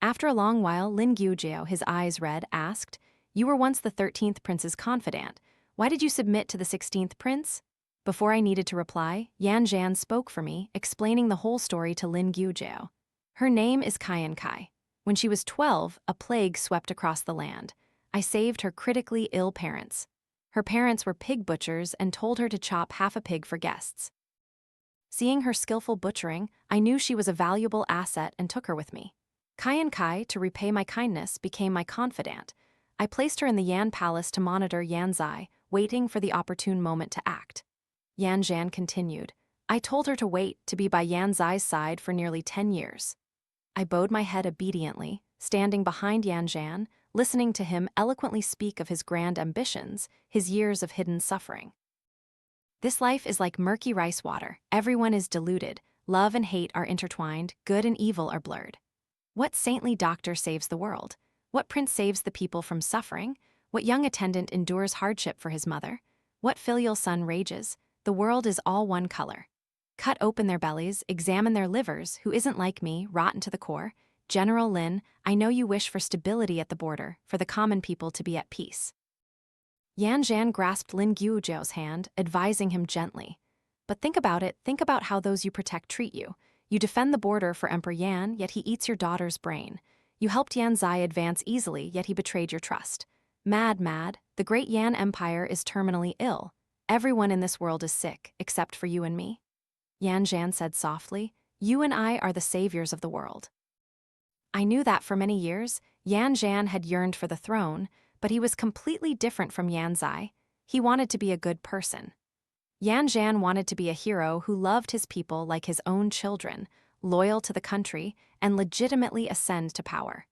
After a long while, Lin Guozhou, his eyes red, asked, "You were once the 13th prince's confidant. Why did you submit to the 16th prince?" Before I needed to reply, Yan Zhan spoke for me, explaining the whole story to Lin Guozhou. Her name is Qian Ki. When she was 12, a plague swept across the land. I saved her critically ill parents. Her parents were pig butchers and told her to chop half a pig for guests. Seeing her skillful butchering, I knew she was a valuable asset and took her with me. Qian Ki, to repay my kindness, became my confidant. I placed her in the Yan Palace to monitor Yan Zai, waiting for the opportune moment to act. Yan Zhan continued. I told her to wait, to be by Yan Zai's side for nearly 10 years. I bowed my head obediently, standing behind Yan Zhan, listening to him eloquently speak of his grand ambitions, his years of hidden suffering. This life is like murky rice water. Everyone is deluded. Love and hate are intertwined. Good and evil are blurred. What saintly doctor saves the world? What prince saves the people from suffering? What young attendant endures hardship for his mother? What filial son rages? The world is all one color. Cut open their bellies, examine their livers, who isn't like me, rotten to the core. General Lin, I know you wish for stability at the border, for the common people to be at peace. Yan Zhan grasped Lin Guozhou's hand, advising him gently. But think about it, think about how those you protect treat you. You defend the border for Emperor Yan, yet he eats your daughter's brain. You helped Yan Zai advance easily, yet he betrayed your trust. Mad, the great Yan Empire is terminally ill. Everyone in this world is sick, except for you and me. Yan Zhan said softly, you and I are the saviors of the world. I knew that for many years, Yan Zhan had yearned for the throne, but he was completely different from Yan Zai. He wanted to be a good person. Yan Zhan wanted to be a hero who loved his people like his own children, loyal to the country, and legitimately ascend to power.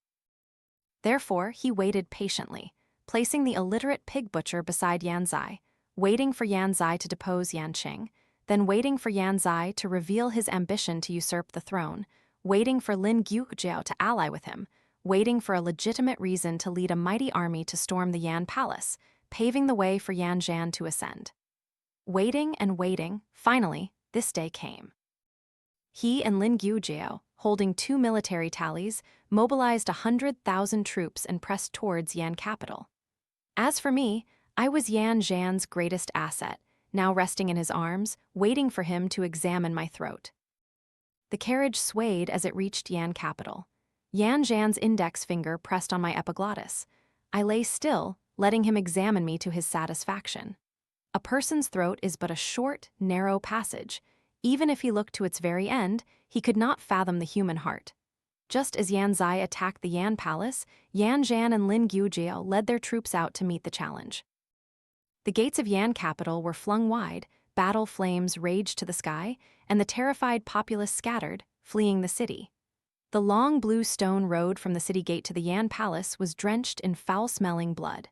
Therefore, he waited patiently, placing the illiterate pig butcher beside Yan Zai, waiting for Yan Zai to depose Yan Qing, then waiting for Yan Zai to reveal his ambition to usurp the throne, waiting for Lin Guozhou to ally with him, waiting for a legitimate reason to lead a mighty army to storm the Yan Palace, paving the way for Yan Zhan to ascend. Waiting and waiting, finally, this day came. He and Lin Guozhou, holding 2 military tallies, mobilized 100,000 troops and pressed towards Yan capital. As for me, I was Yan Zhan's greatest asset, now resting in his arms, waiting for him to examine my throat. The carriage swayed as it reached Yan capital. Yan Zhan's index finger pressed on my epiglottis. I lay still, letting him examine me to his satisfaction. A person's throat is but a short, narrow passage. Even if he looked to its very end, he could not fathom the human heart. Just as Yan Zai attacked the Yan Palace, Yan Zhan and Lin Guozhou led their troops out to meet the challenge. The gates of Yan capital were flung wide, battle flames raged to the sky, and the terrified populace scattered, fleeing the city. The long blue stone road from the city gate to the Yan Palace was drenched in foul-smelling blood.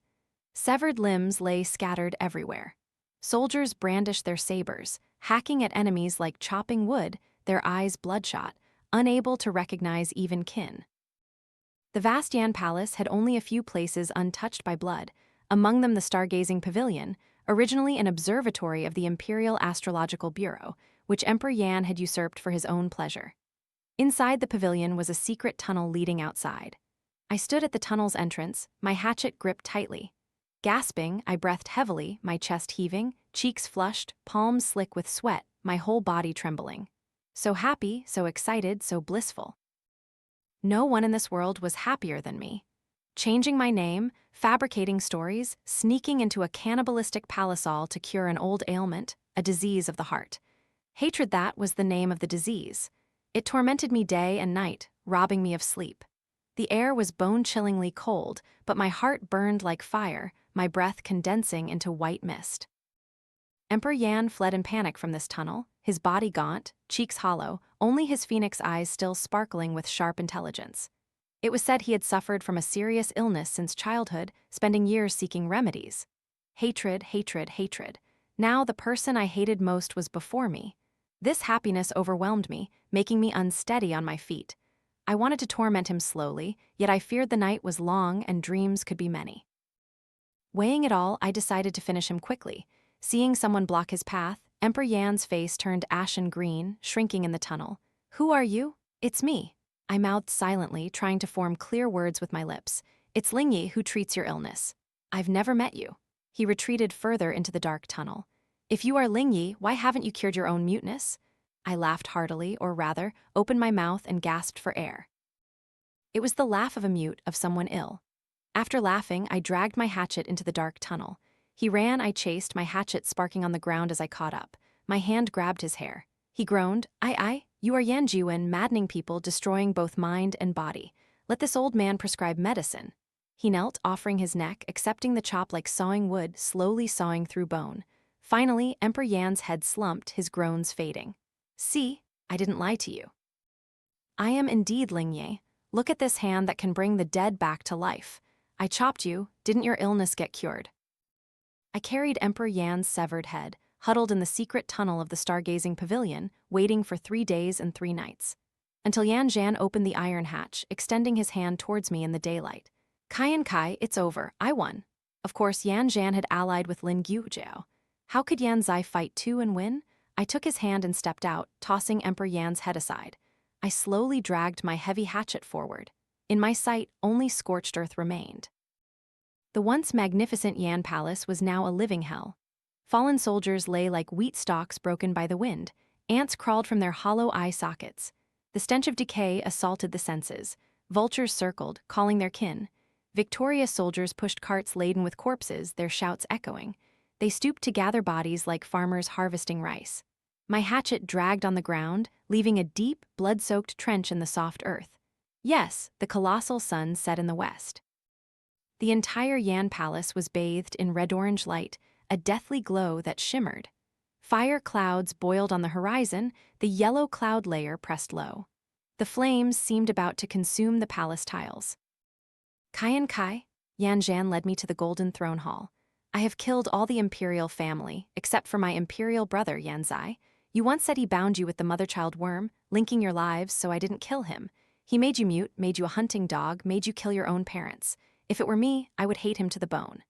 Severed limbs lay scattered everywhere. Soldiers brandished their sabers, hacking at enemies like chopping wood, their eyes bloodshot, unable to recognize even kin. The vast Yan Palace had only a few places untouched by blood, among them the stargazing pavilion, originally an observatory of the Imperial Astrological Bureau, which Emperor Yan had usurped for his own pleasure. Inside the pavilion was a secret tunnel leading outside. I stood at the tunnel's entrance, my hatchet gripped tightly. Gasping, I breathed heavily, my chest heaving, cheeks flushed, palms slick with sweat, my whole body trembling. So happy, so excited, so blissful. No one in this world was happier than me. Changing my name, fabricating stories, sneaking into a cannibalistic palisade to cure an old ailment, a disease of the heart. Hatred, that was the name of the disease. It tormented me day and night, robbing me of sleep. The air was bone-chillingly cold, but my heart burned like fire, my breath condensing into white mist. Emperor Yan fled in panic from this tunnel, his body gaunt, cheeks hollow, only his phoenix eyes still sparkling with sharp intelligence. It was said he had suffered from a serious illness since childhood, spending years seeking remedies. Hatred, hatred, hatred. Now the person I hated most was before me. This happiness overwhelmed me, making me unsteady on my feet. I wanted to torment him slowly, yet I feared the night was long and dreams could be many. Weighing it all, I decided to finish him quickly. Seeing someone block his path, Emperor Yan's face turned ashen green, shrinking in the tunnel. "Who are you?" "It's me," I mouthed silently, trying to form clear words with my lips. "It's Lingyi who treats your illness." "I've never met you." He retreated further into the dark tunnel. "If you are Lingyi, why haven't you cured your own muteness?" I laughed heartily, or rather, opened my mouth and gasped for air. It was the laugh of a mute, of someone ill. After laughing, I dragged my hatchet into the dark tunnel. He ran, I chased, my hatchet sparking on the ground as I caught up. My hand grabbed his hair. He groaned, I, you are Yan Jiwen, maddening people, destroying both mind and body. Let this old man prescribe medicine." He knelt, offering his neck, accepting the chop like sawing wood, slowly sawing through bone. Finally, Emperor Yan's head slumped, his groans fading. "See, I didn't lie to you. I am indeed Lingyi. Look at this hand that can bring the dead back to life. I chopped you, didn't your illness get cured?" I carried Emperor Yan's severed head, huddled in the secret tunnel of the stargazing pavilion, waiting for 3 days and 3 nights. Until Yan Jian opened the iron hatch, extending his hand towards me in the daylight. "Qian Ki, it's over, I won." Of course, Yan Jian had allied with Lin Gujiao. How could Yan Zai fight too and win? I took his hand and stepped out, tossing Emperor Yan's head aside. I slowly dragged my heavy hatchet forward. In my sight, only scorched earth remained. The once magnificent Yan Palace was now a living hell. Fallen soldiers lay like wheat stalks broken by the wind. Ants crawled from their hollow eye sockets. The stench of decay assaulted the senses. Vultures circled, calling their kin. Victorious soldiers pushed carts laden with corpses, their shouts echoing. They stooped to gather bodies like farmers harvesting rice. My hatchet dragged on the ground, leaving a deep, blood-soaked trench in the soft earth. Yes, the colossal sun set in the west. The entire Yan Palace was bathed in red-orange light, a deathly glow that shimmered. Fire clouds boiled on the horizon, the yellow cloud layer pressed low. The flames seemed about to consume the palace tiles. "Qian Ki," Yan Jian led me to the golden throne hall. "I have killed all the imperial family, except for my imperial brother, Yan Zai. You once said he bound you with the mother-child worm, linking your lives, so I didn't kill him. He made you mute, made you a hunting dog, made you kill your own parents. If it were me, I would hate him to the bone."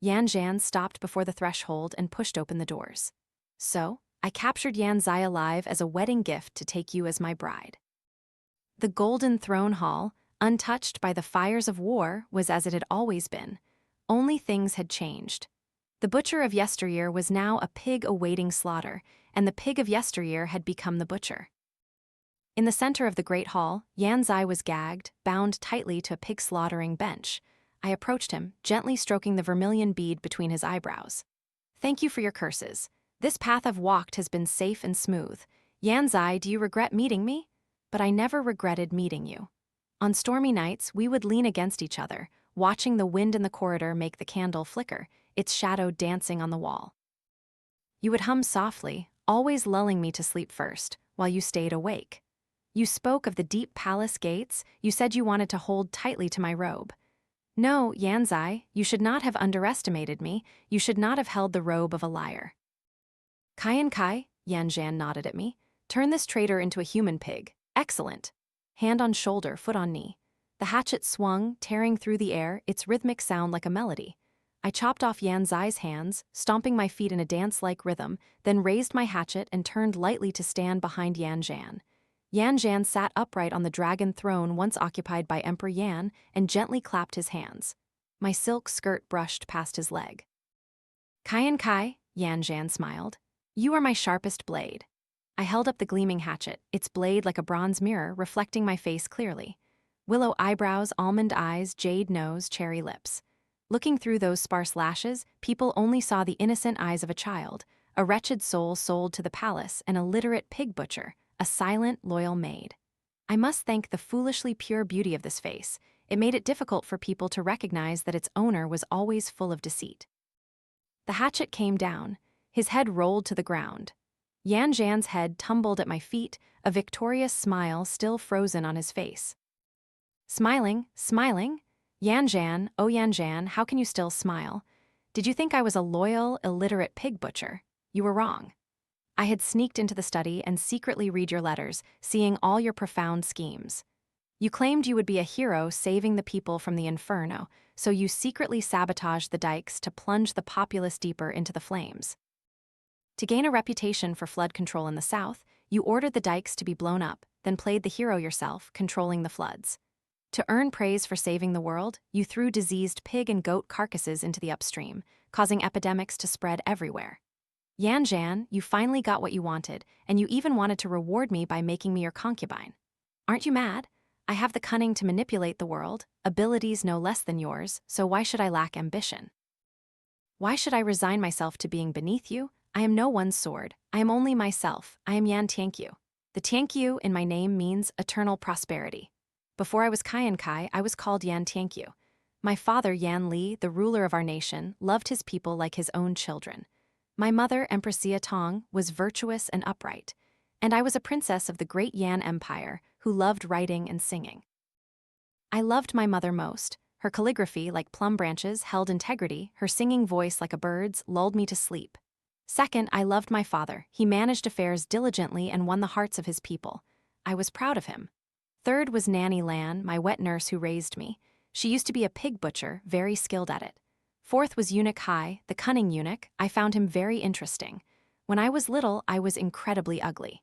Yan Jian stopped before the threshold and pushed open the doors. "So, I captured Yan Zai alive as a wedding gift to take you as my bride." The golden throne hall, untouched by the fires of war, was as it had always been. Only things had changed. The butcher of yesteryear was now a pig awaiting slaughter, and the pig of yesteryear had become the butcher. In the center of the great hall, Yan Zai was gagged, bound tightly to a pig-slaughtering bench. I approached him, gently stroking the vermilion bead between his eyebrows. "Thank you for your curses. This path I've walked has been safe and smooth. Yan Zai, do you regret meeting me?" But I never regretted meeting you. On stormy nights, we would lean against each other, watching the wind in the corridor make the candle flicker, its shadow dancing on the wall. You would hum softly, always lulling me to sleep first, while you stayed awake. You spoke of the deep palace gates, you said you wanted to hold tightly to my robe. No, Yan Zai, you should not have underestimated me, you should not have held the robe of a liar. "Qian Ki," Yan Jian nodded at me, "turn this traitor into a human pig. Excellent." Hand on shoulder, foot on knee. The hatchet swung, tearing through the air, its rhythmic sound like a melody. I chopped off Yan Zai's hands, stomping my feet in a dance-like rhythm, then raised my hatchet and turned lightly to stand behind Yan Jian. Yan Jian sat upright on the dragon throne once occupied by Emperor Yan and gently clapped his hands. My silk skirt brushed past his leg. "Qian Ki," Yan Jian smiled. You are my sharpest blade. I held up the gleaming hatchet, its blade like a bronze mirror reflecting my face clearly. Willow eyebrows, almond eyes, jade nose, cherry lips. Looking through those sparse lashes, people only saw the innocent eyes of a child, a wretched soul sold to the palace, an illiterate pig butcher, a silent, loyal maid. I must thank the foolishly pure beauty of this face. It made it difficult for people to recognize that its owner was always full of deceit. The hatchet came down. His head rolled to the ground. Yan Zhan's head tumbled at my feet, a victorious smile still frozen on his face. Smiling, smiling? Yan Zhan, oh Yan Zhan, how can you still smile? Did you think I was a loyal, illiterate pig butcher? You were wrong. I had sneaked into the study and secretly read your letters, seeing all your profound schemes. You claimed you would be a hero saving the people from the inferno, so you secretly sabotaged the dikes to plunge the populace deeper into the flames. To gain a reputation for flood control in the south, you ordered the dikes to be blown up, then played the hero yourself, controlling the floods. To earn praise for saving the world, you threw diseased pig and goat carcasses into the upstream, causing epidemics to spread everywhere. Yan Zhan, you finally got what you wanted, and you even wanted to reward me by making me your concubine. Aren't you mad? I have the cunning to manipulate the world, abilities no less than yours, so why should I lack ambition? Why should I resign myself to being beneath you? I am no one's sword. I am only myself. I am Yan Tianqiu. The Tianqiu in my name means eternal prosperity. Before I was Qian Ki, I was called Yan Tianqiu. My father, Yan Li, the ruler of our nation, loved his people like his own children. My mother, Empress Tong, was virtuous and upright, and I was a princess of the great Yan Empire who loved writing and singing. I loved my mother most. Her calligraphy, like plum branches, held integrity. Her singing voice, like a bird's, lulled me to sleep. Second, I loved my father. He managed affairs diligently and won the hearts of his people. I was proud of him. Third was Nanny Lan, my wet nurse who raised me. She used to be a pig butcher, very skilled at it. Fourth was Eunuch Hai, the cunning eunuch. I found him very interesting. When I was little, I was incredibly ugly.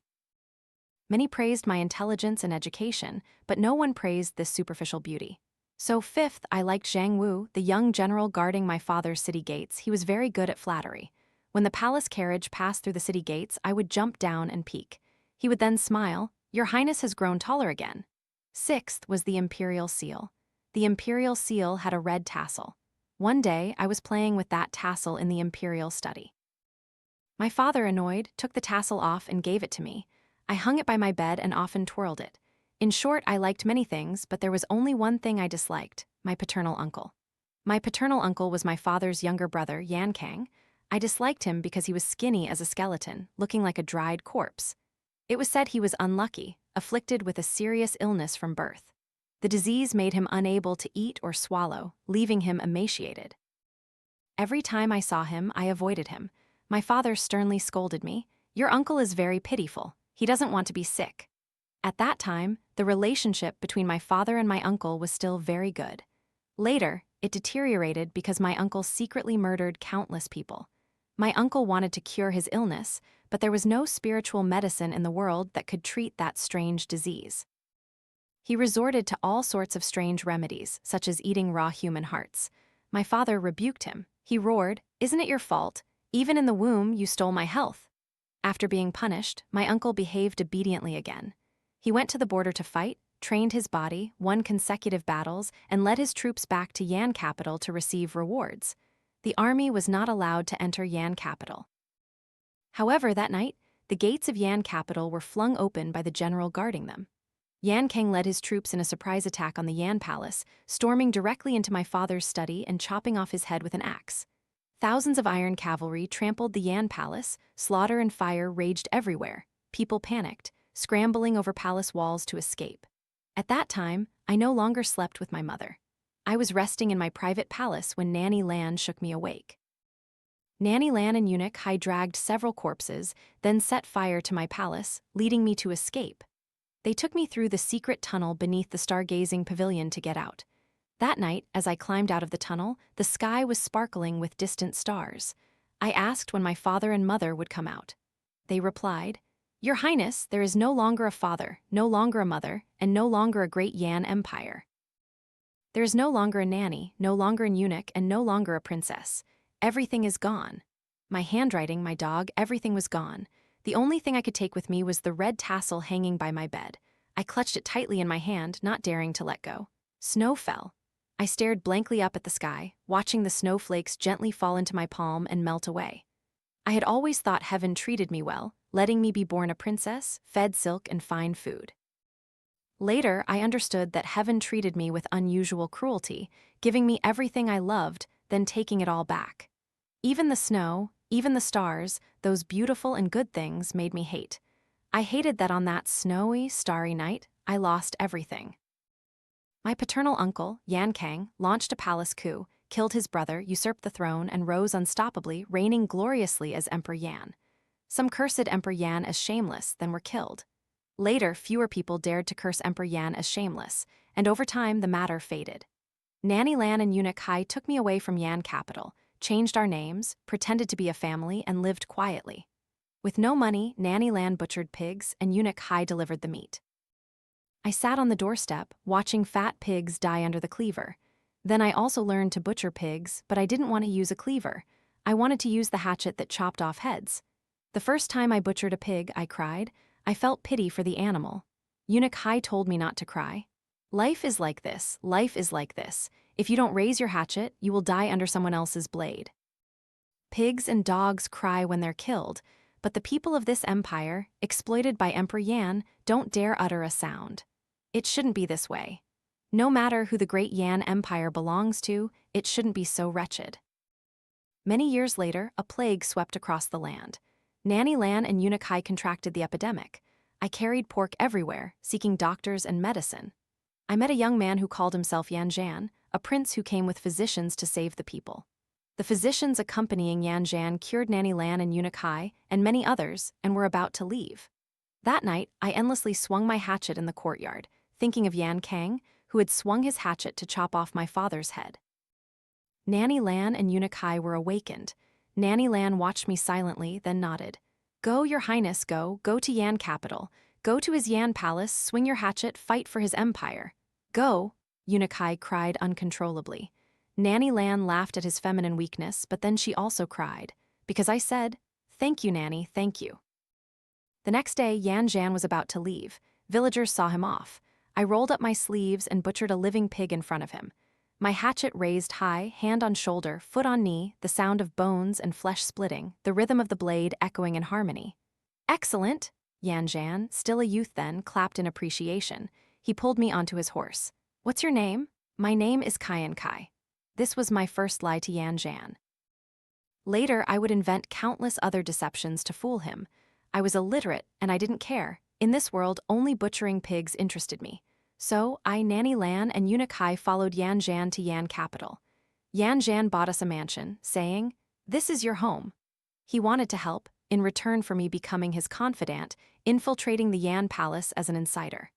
Many praised my intelligence and education, but no one praised this superficial beauty. So fifth, I liked Zhang Wu, the young general guarding my father's city gates. He was very good at flattery. When the palace carriage passed through the city gates, I would jump down and peek. He would then smile, "Your Highness has grown taller again." Sixth was the imperial seal. The imperial seal had a red tassel. One day, I was playing with that tassel in the imperial study. My father, annoyed, took the tassel off and gave it to me. I hung it by my bed and often twirled it. In short, I liked many things, but there was only one thing I disliked: my paternal uncle. My paternal uncle was my father's younger brother, Yan Kang. I disliked him because he was skinny as a skeleton, looking like a dried corpse. It was said he was unlucky, afflicted with a serious illness from birth. The disease made him unable to eat or swallow, leaving him emaciated. Every time I saw him, I avoided him. My father sternly scolded me, "Your uncle is very pitiful. He doesn't want to be sick." At that time, the relationship between my father and my uncle was still very good. Later, it deteriorated because my uncle secretly murdered countless people. My uncle wanted to cure his illness, but there was no spiritual medicine in the world that could treat that strange disease. He resorted to all sorts of strange remedies, such as eating raw human hearts. My father rebuked him. He roared, "Isn't it your fault? Even in the womb, you stole my health." After being punished, my uncle behaved obediently again. He went to the border to fight, trained his body, won consecutive battles, and led his troops back to Yan capital to receive rewards. The army was not allowed to enter Yan capital. However, that night, the gates of Yan capital were flung open by the general guarding them. Yan Kang led his troops in a surprise attack on the Yan palace, storming directly into my father's study and chopping off his head with an axe. Thousands of iron cavalry trampled the Yan palace, slaughter and fire raged everywhere. People panicked, scrambling over palace walls to escape. At that time, I no longer slept with my mother. I was resting in my private palace when Nanny Lan shook me awake. Nanny Lan and Eunuch Hai dragged several corpses, then set fire to my palace, leading me to escape. They took me through the secret tunnel beneath the stargazing pavilion to get out. That night, as I climbed out of the tunnel, the sky was sparkling with distant stars. I asked when my father and mother would come out. They replied, "Your Highness, there is no longer a father, no longer a mother, and no longer a great Yan empire. There is no longer a nanny, no longer an eunuch, and no longer a princess. Everything is gone." My handwriting, my dog, everything was gone. The only thing I could take with me was the red tassel hanging by my bed. I clutched it tightly in my hand, not daring to let go. Snow fell. I stared blankly up at the sky, watching the snowflakes gently fall into my palm and melt away. I had always thought heaven treated me well, letting me be born a princess, fed silk and fine food. Later, I understood that heaven treated me with unusual cruelty, giving me everything I loved, then taking it all back. Even the snow, even the stars, those beautiful and good things made me hate. I hated that on that snowy, starry night, I lost everything. My paternal uncle, Yan Tianqiu, launched a palace coup, killed his brother, usurped the throne, and rose unstoppably, reigning gloriously as Emperor Yan. Some cursed Emperor Yan as shameless, then were killed. Later, fewer people dared to curse Emperor Yan as shameless, and over time the matter faded. Nanny Lan and Eunuch Hai took me away from Yan capital, changed our names, pretended to be a family, and lived quietly. With no money, Nanny Lan butchered pigs, and Eunuch Hai delivered the meat. I sat on the doorstep, watching fat pigs die under the cleaver. Then I also learned to butcher pigs, but I didn't want to use a cleaver. I wanted to use the hatchet that chopped off heads. The first time I butchered a pig, I cried. I felt pity for the animal. Eunuch Hai told me not to cry. Life is like this, life is like this. If you don't raise your hatchet, you will die under someone else's blade. Pigs and dogs cry when they're killed, but the people of this empire, exploited by Emperor Yan, don't dare utter a sound. It shouldn't be this way. No matter who the great Yan Empire belongs to, it shouldn't be so wretched. Many years later, a plague swept across the land. Nanny Lan and Eunuch Hai contracted the epidemic. I carried pork everywhere, seeking doctors and medicine. I met a young man who called himself Yan Jian, a prince who came with physicians to save the people. The physicians accompanying Yan Jian cured Nanny Lan and Eunuch Hai, and many others, and were about to leave. That night, I endlessly swung my hatchet in the courtyard, thinking of Yan Tianqiu, who had swung his hatchet to chop off my father's head. Nanny Lan and Eunuch Hai were awakened. Nanny Lan watched me silently, then nodded. Go, your highness, go to Yan capital. Go to his Yan palace, swing your hatchet, fight for his empire. Go, Eunuch Hai cried uncontrollably. Nanny Lan laughed at his feminine weakness, but then she also cried. Because I said, thank you, Nanny, thank you. The next day, Yan Jian was about to leave. Villagers saw him off. I rolled up my sleeves and butchered a living pig in front of him. My hatchet raised high, hand on shoulder, foot on knee, the sound of bones and flesh splitting, the rhythm of the blade echoing in harmony. Excellent! Yan Jian, still a youth then, clapped in appreciation. He pulled me onto his horse. What's your name? My name is Qian Ki. This was my first lie to Yan Jian. Later, I would invent countless other deceptions to fool him. I was illiterate, and I didn't care. In this world, only butchering pigs interested me. So, I, Nanny Lan, and Eunuch Hai followed Yan Jian to Yan capital. Yan Jian bought us a mansion, saying, "This is your home." He wanted to help, in return for me becoming his confidant, infiltrating the Yan palace as an insider.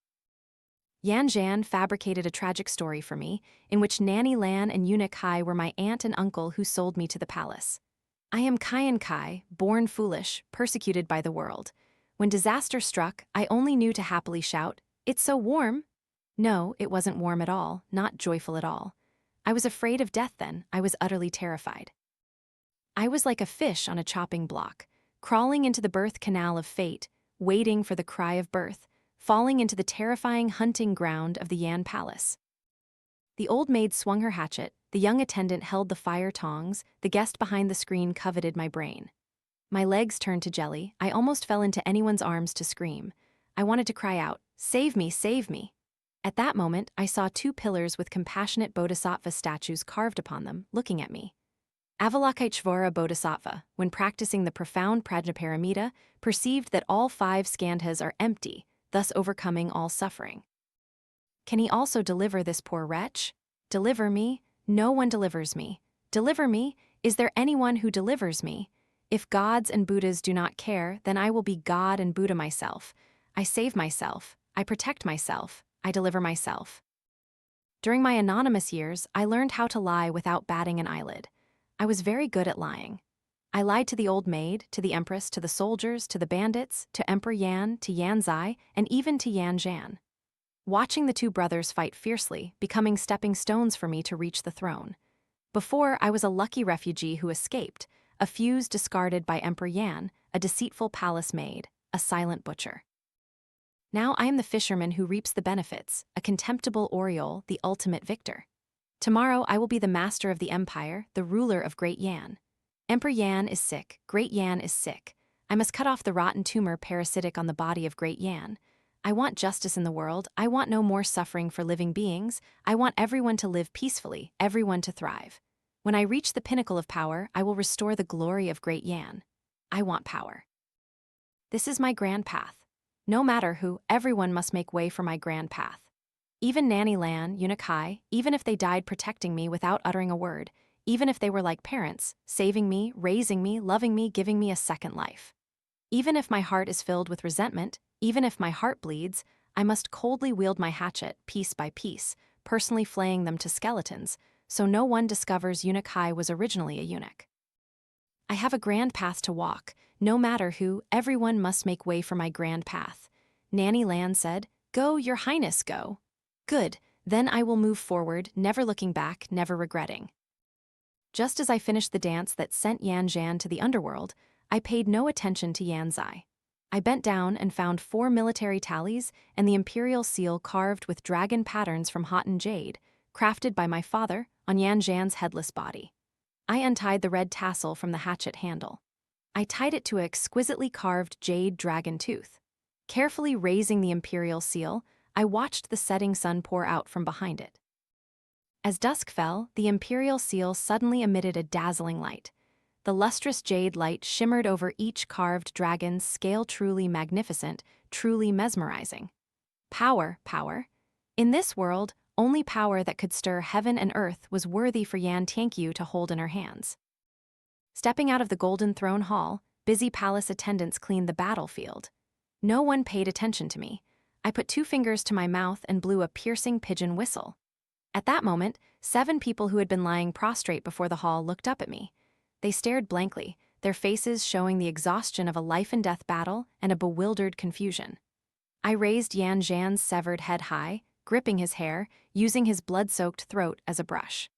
Yan Jian fabricated a tragic story for me, in which Nanny Lan and Eunuch Hai were my aunt and uncle who sold me to the palace. I am Qian Ki, born foolish, persecuted by the world. When disaster struck, I only knew to happily shout, "It's so warm!" No, it wasn't warm at all, not joyful at all. I was afraid of death then, I was utterly terrified. I was like a fish on a chopping block, crawling into the birth canal of fate, waiting for the cry of birth, falling into the terrifying hunting ground of the Yan palace. The old maid swung her hatchet, the young attendant held the fire tongs, the guest behind the screen coveted my brain. My legs turned to jelly, I almost fell into anyone's arms to scream. I wanted to cry out, "Save me, save me!" At that moment, I saw two pillars with compassionate bodhisattva statues carved upon them, looking at me. Avalokiteshvara Bodhisattva, when practicing the profound Prajnaparamita, perceived that all 5 skandhas are empty, thus overcoming all suffering. Can he also deliver this poor wretch? Deliver me? No one delivers me. Deliver me? Is there anyone who delivers me? If gods and Buddhas do not care, then I will be God and Buddha myself. I save myself. I protect myself. I deliver myself. During my anonymous years, I learned how to lie without batting an eyelid. I was very good at lying. I lied to the old maid, to the Empress, to the soldiers, to the bandits, to Emperor Yan, to Yan Zai, and even to Yan Jian. Watching the two brothers fight fiercely, becoming stepping stones for me to reach the throne. Before, I was a lucky refugee who escaped. a fuse discarded by Emperor Yan, a deceitful palace maid, a silent butcher. Now I am the fisherman who reaps the benefits, a contemptible Oriole, the ultimate victor. Tomorrow I will be the master of the empire, the ruler of Great Yan. Emperor Yan is sick, Great Yan is sick. I must cut off the rotten tumor parasitic on the body of Great Yan. I want justice in the world, I want no more suffering for living beings, I want everyone to live peacefully, everyone to thrive. When I reach the pinnacle of power, I will restore the glory of Great Yan. I want power. This is my grand path. No matter who, everyone must make way for my grand path. Even Nanny Lan, Eunuch Hai, even if they died protecting me without uttering a word, even if they were like parents, saving me, raising me, loving me, giving me a second life. Even if my heart is filled with resentment, even if my heart bleeds, I must coldly wield my hatchet, piece by piece, personally flaying them to skeletons, so no one discovers Eunuch Hai was originally a eunuch. I have a grand path to walk. No matter who, everyone must make way for my grand path. Nanny Lan said, "Go, your highness, go." Good, then I will move forward, never looking back, never regretting. Just as I finished the dance that sent Yan Zhan to the underworld, I paid no attention to Yan Zai. I bent down and found 4 military tallies and the imperial seal carved with dragon patterns from Hotten jade, crafted by my father, on Yan Zhan's headless body. I untied the red tassel from the hatchet handle. I tied it to an exquisitely carved jade dragon tooth. Carefully raising the imperial seal, I watched the setting sun pour out from behind it. As dusk fell, the imperial seal suddenly emitted a dazzling light. The lustrous jade light shimmered over each carved dragon's scale, truly magnificent, truly mesmerizing. Power, power. In this world, only power that could stir heaven and earth was worthy for Yan Tianqiu to hold in her hands. Stepping out of the golden throne hall, busy palace attendants cleaned the battlefield. No one paid attention to me. I put 2 fingers to my mouth and blew a piercing pigeon whistle. At that moment, 7 people who had been lying prostrate before the hall looked up at me. They stared blankly, their faces showing the exhaustion of a life-and-death battle and a bewildered confusion. I raised Yan Zhan's severed head high, gripping his hair, using his blood-soaked throat as a brush.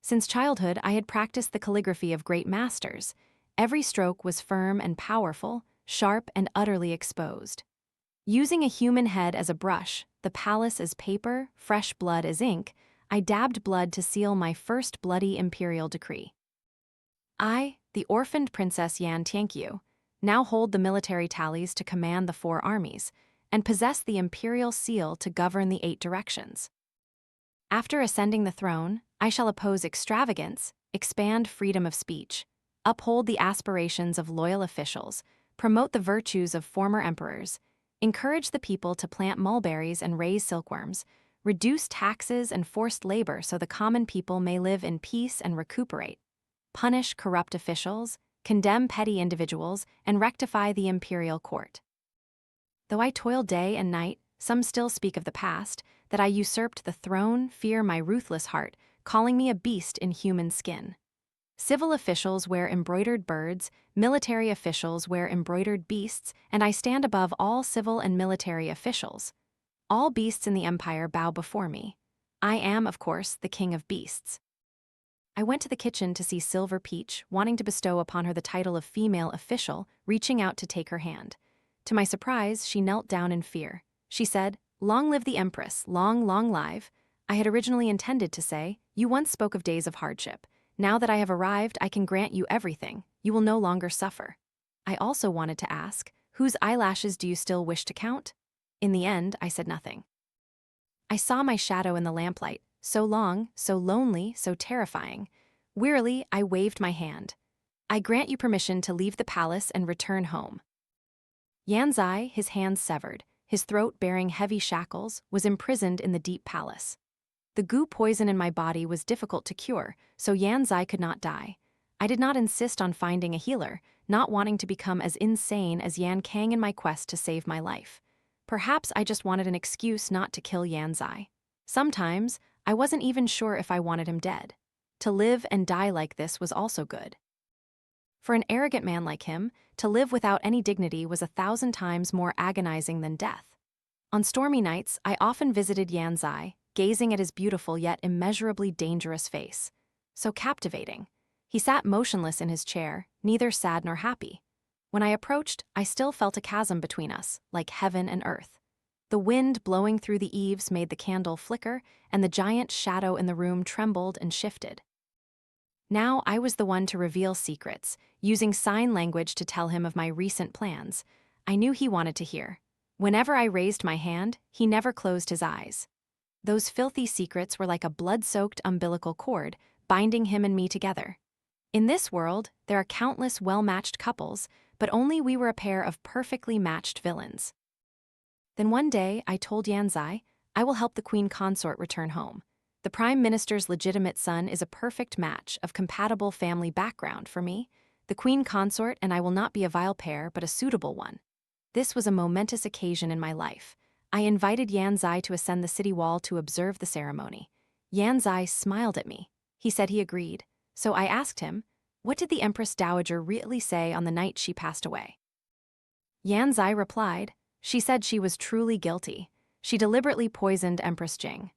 Since childhood, I had practiced the calligraphy of great masters. Every stroke was firm and powerful, sharp and utterly exposed. Using a human head as a brush, the palace as paper, fresh blood as ink, I dabbed blood to seal my first bloody imperial decree. I, the orphaned Princess Yan Tianqiu, now hold the military tallies to command the 4 armies, and possess the imperial seal to govern the 8 directions. After ascending the throne, I shall oppose extravagance, expand freedom of speech, uphold the aspirations of loyal officials, promote the virtues of former emperors, encourage the people to plant mulberries and raise silkworms, reduce taxes and forced labor so the common people may live in peace and recuperate, punish corrupt officials, condemn petty individuals, and rectify the imperial court. Though I toil day and night, some still speak of the past, that I usurped the throne, fear my ruthless heart, calling me a beast in human skin. Civil officials wear embroidered birds, military officials wear embroidered beasts, and I stand above all civil and military officials. All beasts in the empire bow before me. I am, of course, the king of beasts. I went to the kitchen to see Silver Peach, wanting to bestow upon her the title of female official, reaching out to take her hand. To my surprise, she knelt down in fear. She said, "Long live the Empress, long, long live." I had originally intended to say, "You once spoke of days of hardship. Now that I have arrived, I can grant you everything. You will no longer suffer." I also wanted to ask, "Whose eyelashes do you still wish to count?" In the end, I said nothing. I saw my shadow in the lamplight, so long, so lonely, so terrifying. Wearily, I waved my hand. "I grant you permission to leave the palace and return home." Yan Zai, his hands severed, his throat bearing heavy shackles, was imprisoned in the deep palace. The goo poison in my body was difficult to cure, so Yan Zai could not die. I did not insist on finding a healer, not wanting to become as insane as Yan Kang in my quest to save my life. Perhaps I just wanted an excuse not to kill Yan Zai. Sometimes, I wasn't even sure if I wanted him dead. To live and die like this was also good. For an arrogant man like him, to live without any dignity was 1,000 times more agonizing than death. On stormy nights, I often visited Yan Zai, gazing at his beautiful yet immeasurably dangerous face. So captivating. He sat motionless in his chair, neither sad nor happy. When I approached, I still felt a chasm between us, like heaven and earth. The wind blowing through the eaves made the candle flicker, and the giant shadow in the room trembled and shifted. Now I was the one to reveal secrets, using sign language to tell him of my recent plans. I knew he wanted to hear. Whenever I raised my hand, he never closed his eyes. Those filthy secrets were like a blood-soaked umbilical cord, binding him and me together. In this world, there are countless well-matched couples, but only we were a pair of perfectly matched villains. Then one day, I told Yan Zai, I will help the queen consort return home. The prime minister's legitimate son is a perfect match of compatible family background for me. The queen consort and I will not be a vile pair, but a suitable one. This was a momentous occasion in my life. I invited Yan Zai to ascend the city wall to observe the ceremony. Yan Zai smiled at me. He said he agreed. So I asked him, what did the Empress Dowager really say on the night she passed away? Yan Zai replied, she said she was truly guilty. She deliberately poisoned Empress Jing.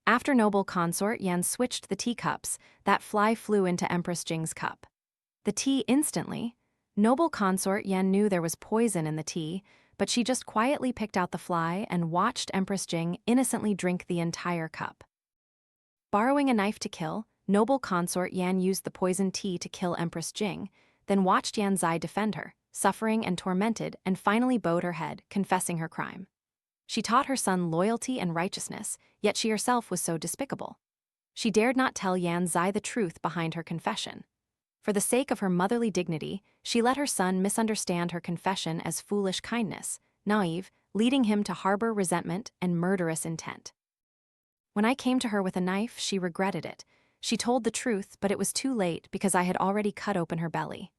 After noble consort Yan switched the teacups, that fly flew into Empress Jing's cup. The tea instantly. Noble consort Yan knew there was poison in the tea, but she just quietly picked out the fly and watched Empress Jing innocently drink the entire cup. Borrowing a knife to kill, noble consort Yan used the poisoned tea to kill Empress Jing, then watched Yan Zai defend her, suffering and tormented, and finally bowed her head, confessing her crime. She taught her son loyalty and righteousness, yet she herself was so despicable. She dared not tell Yan Zai the truth behind her confession. For the sake of her motherly dignity, she let her son misunderstand her confession as foolish kindness, naive, leading him to harbor resentment and murderous intent. When I came to her with a knife, she regretted it. She told the truth, but it was too late because I had already cut open her belly.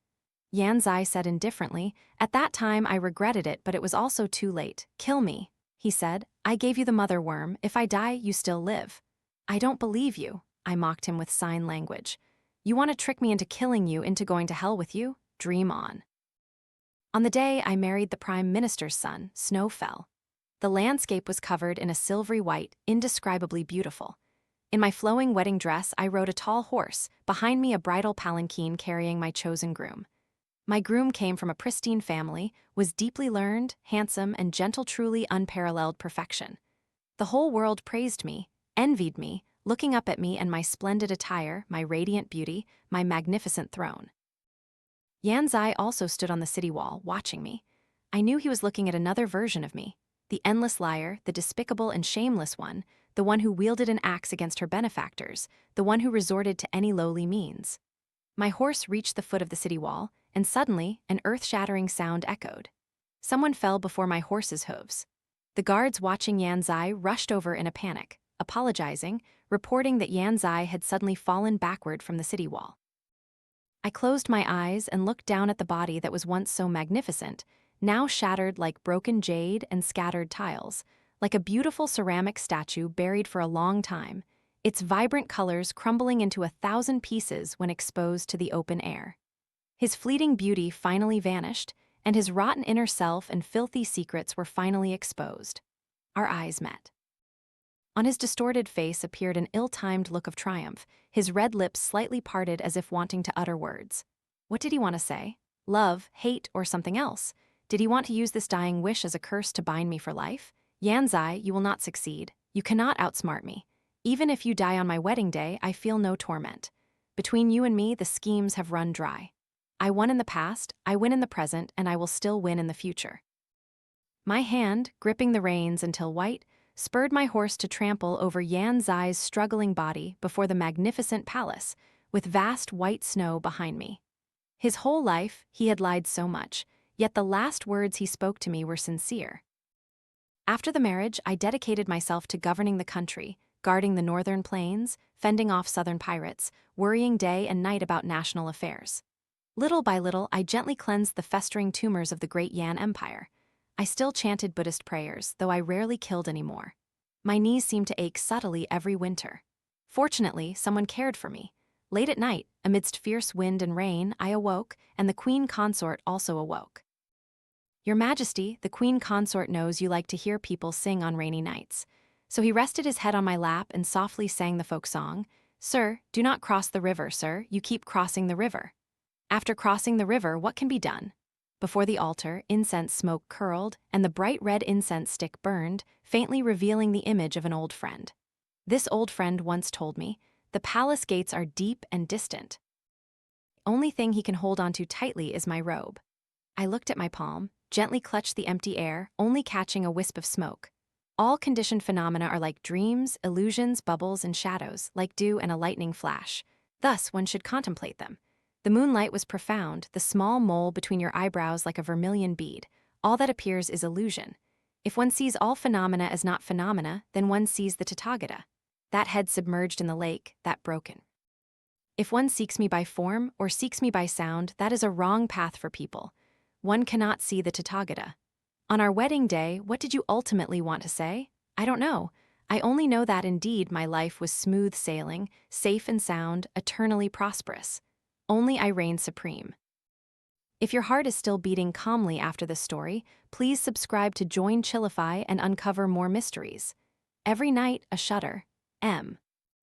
Yan Zai said indifferently, at that time I regretted it, but it was also too late. Kill me, he said. I gave you the mother worm. If I die, you still live. I don't believe you, I mocked him with sign language. You want to trick me into killing you, into going to hell with you? Dream on. On the day I married the prime minister's son, snow fell. The landscape was covered in a silvery white, indescribably beautiful. In my flowing wedding dress, I rode a tall horse, behind me a bridal palanquin carrying my chosen groom. My groom came from a pristine family, was deeply learned, handsome, and gentle, truly unparalleled perfection. The whole world praised me, envied me, looking up at me and my splendid attire, my radiant beauty, my magnificent throne. Yan Zai also stood on the city wall, watching me. I knew he was looking at another version of me, the endless liar, the despicable and shameless one, the one who wielded an axe against her benefactors, the one who resorted to any lowly means. My horse reached the foot of the city wall, and suddenly, an earth-shattering sound echoed. Someone fell before my horse's hooves. The guards watching Yan Zai rushed over in a panic, apologizing, reporting that Yan Zai had suddenly fallen backward from the city wall. I closed my eyes and looked down at the body that was once so magnificent, now shattered like broken jade and scattered tiles, like a beautiful ceramic statue buried for a long time, its vibrant colors crumbling into 1,000 pieces when exposed to the open air. His fleeting beauty finally vanished, and his rotten inner self and filthy secrets were finally exposed. Our eyes met. On his distorted face appeared an ill-timed look of triumph, his red lips slightly parted as if wanting to utter words. What did he want to say? Love, hate, or something else? Did he want to use this dying wish as a curse to bind me for life? Yan Zai, you will not succeed. You cannot outsmart me. Even if you die on my wedding day, I feel no torment. Between you and me, the schemes have run dry. I won in the past, I win in the present, and I will still win in the future. My hand, gripping the reins until white, spurred my horse to trample over Yan Zai's struggling body before the magnificent palace, with vast white snow behind me. His whole life, he had lied so much, yet the last words he spoke to me were sincere. After the marriage, I dedicated myself to governing the country, guarding the northern plains, fending off southern pirates, worrying day and night about national affairs. Little by little, I gently cleansed the festering tumors of the great Yan Empire. I still chanted Buddhist prayers, though I rarely killed anymore. My knees seemed to ache subtly every winter. Fortunately, someone cared for me. Late at night, amidst fierce wind and rain, I awoke, and the queen consort also awoke. Your Majesty, the queen consort knows you like to hear people sing on rainy nights. So he rested his head on my lap and softly sang the folk song, Sir, do not cross the river, sir, you keep crossing the river. After crossing the river, what can be done? Before the altar, incense smoke curled, and the bright red incense stick burned, faintly revealing the image of an old friend. This old friend once told me, the palace gates are deep and distant. Only thing he can hold onto tightly is my robe. I looked at my palm, gently clutched the empty air, only catching a wisp of smoke. All conditioned phenomena are like dreams, illusions, bubbles, and shadows, like dew and a lightning flash. Thus, one should contemplate them. The moonlight was profound, the small mole between your eyebrows like a vermilion bead. All that appears is illusion. If one sees all phenomena as not phenomena, then one sees the Tathagata. That head submerged in the lake, that broken. If one seeks me by form or seeks me by sound, that is a wrong path for people. One cannot see the Tathagata. On our wedding day, what did you ultimately want to say? I don't know. I only know that indeed my life was smooth sailing, safe and sound, eternally prosperous. Only I reigned supreme. If your heart is still beating calmly after this story, please subscribe to join Chillify and uncover more mysteries. Every night, a shutter. M.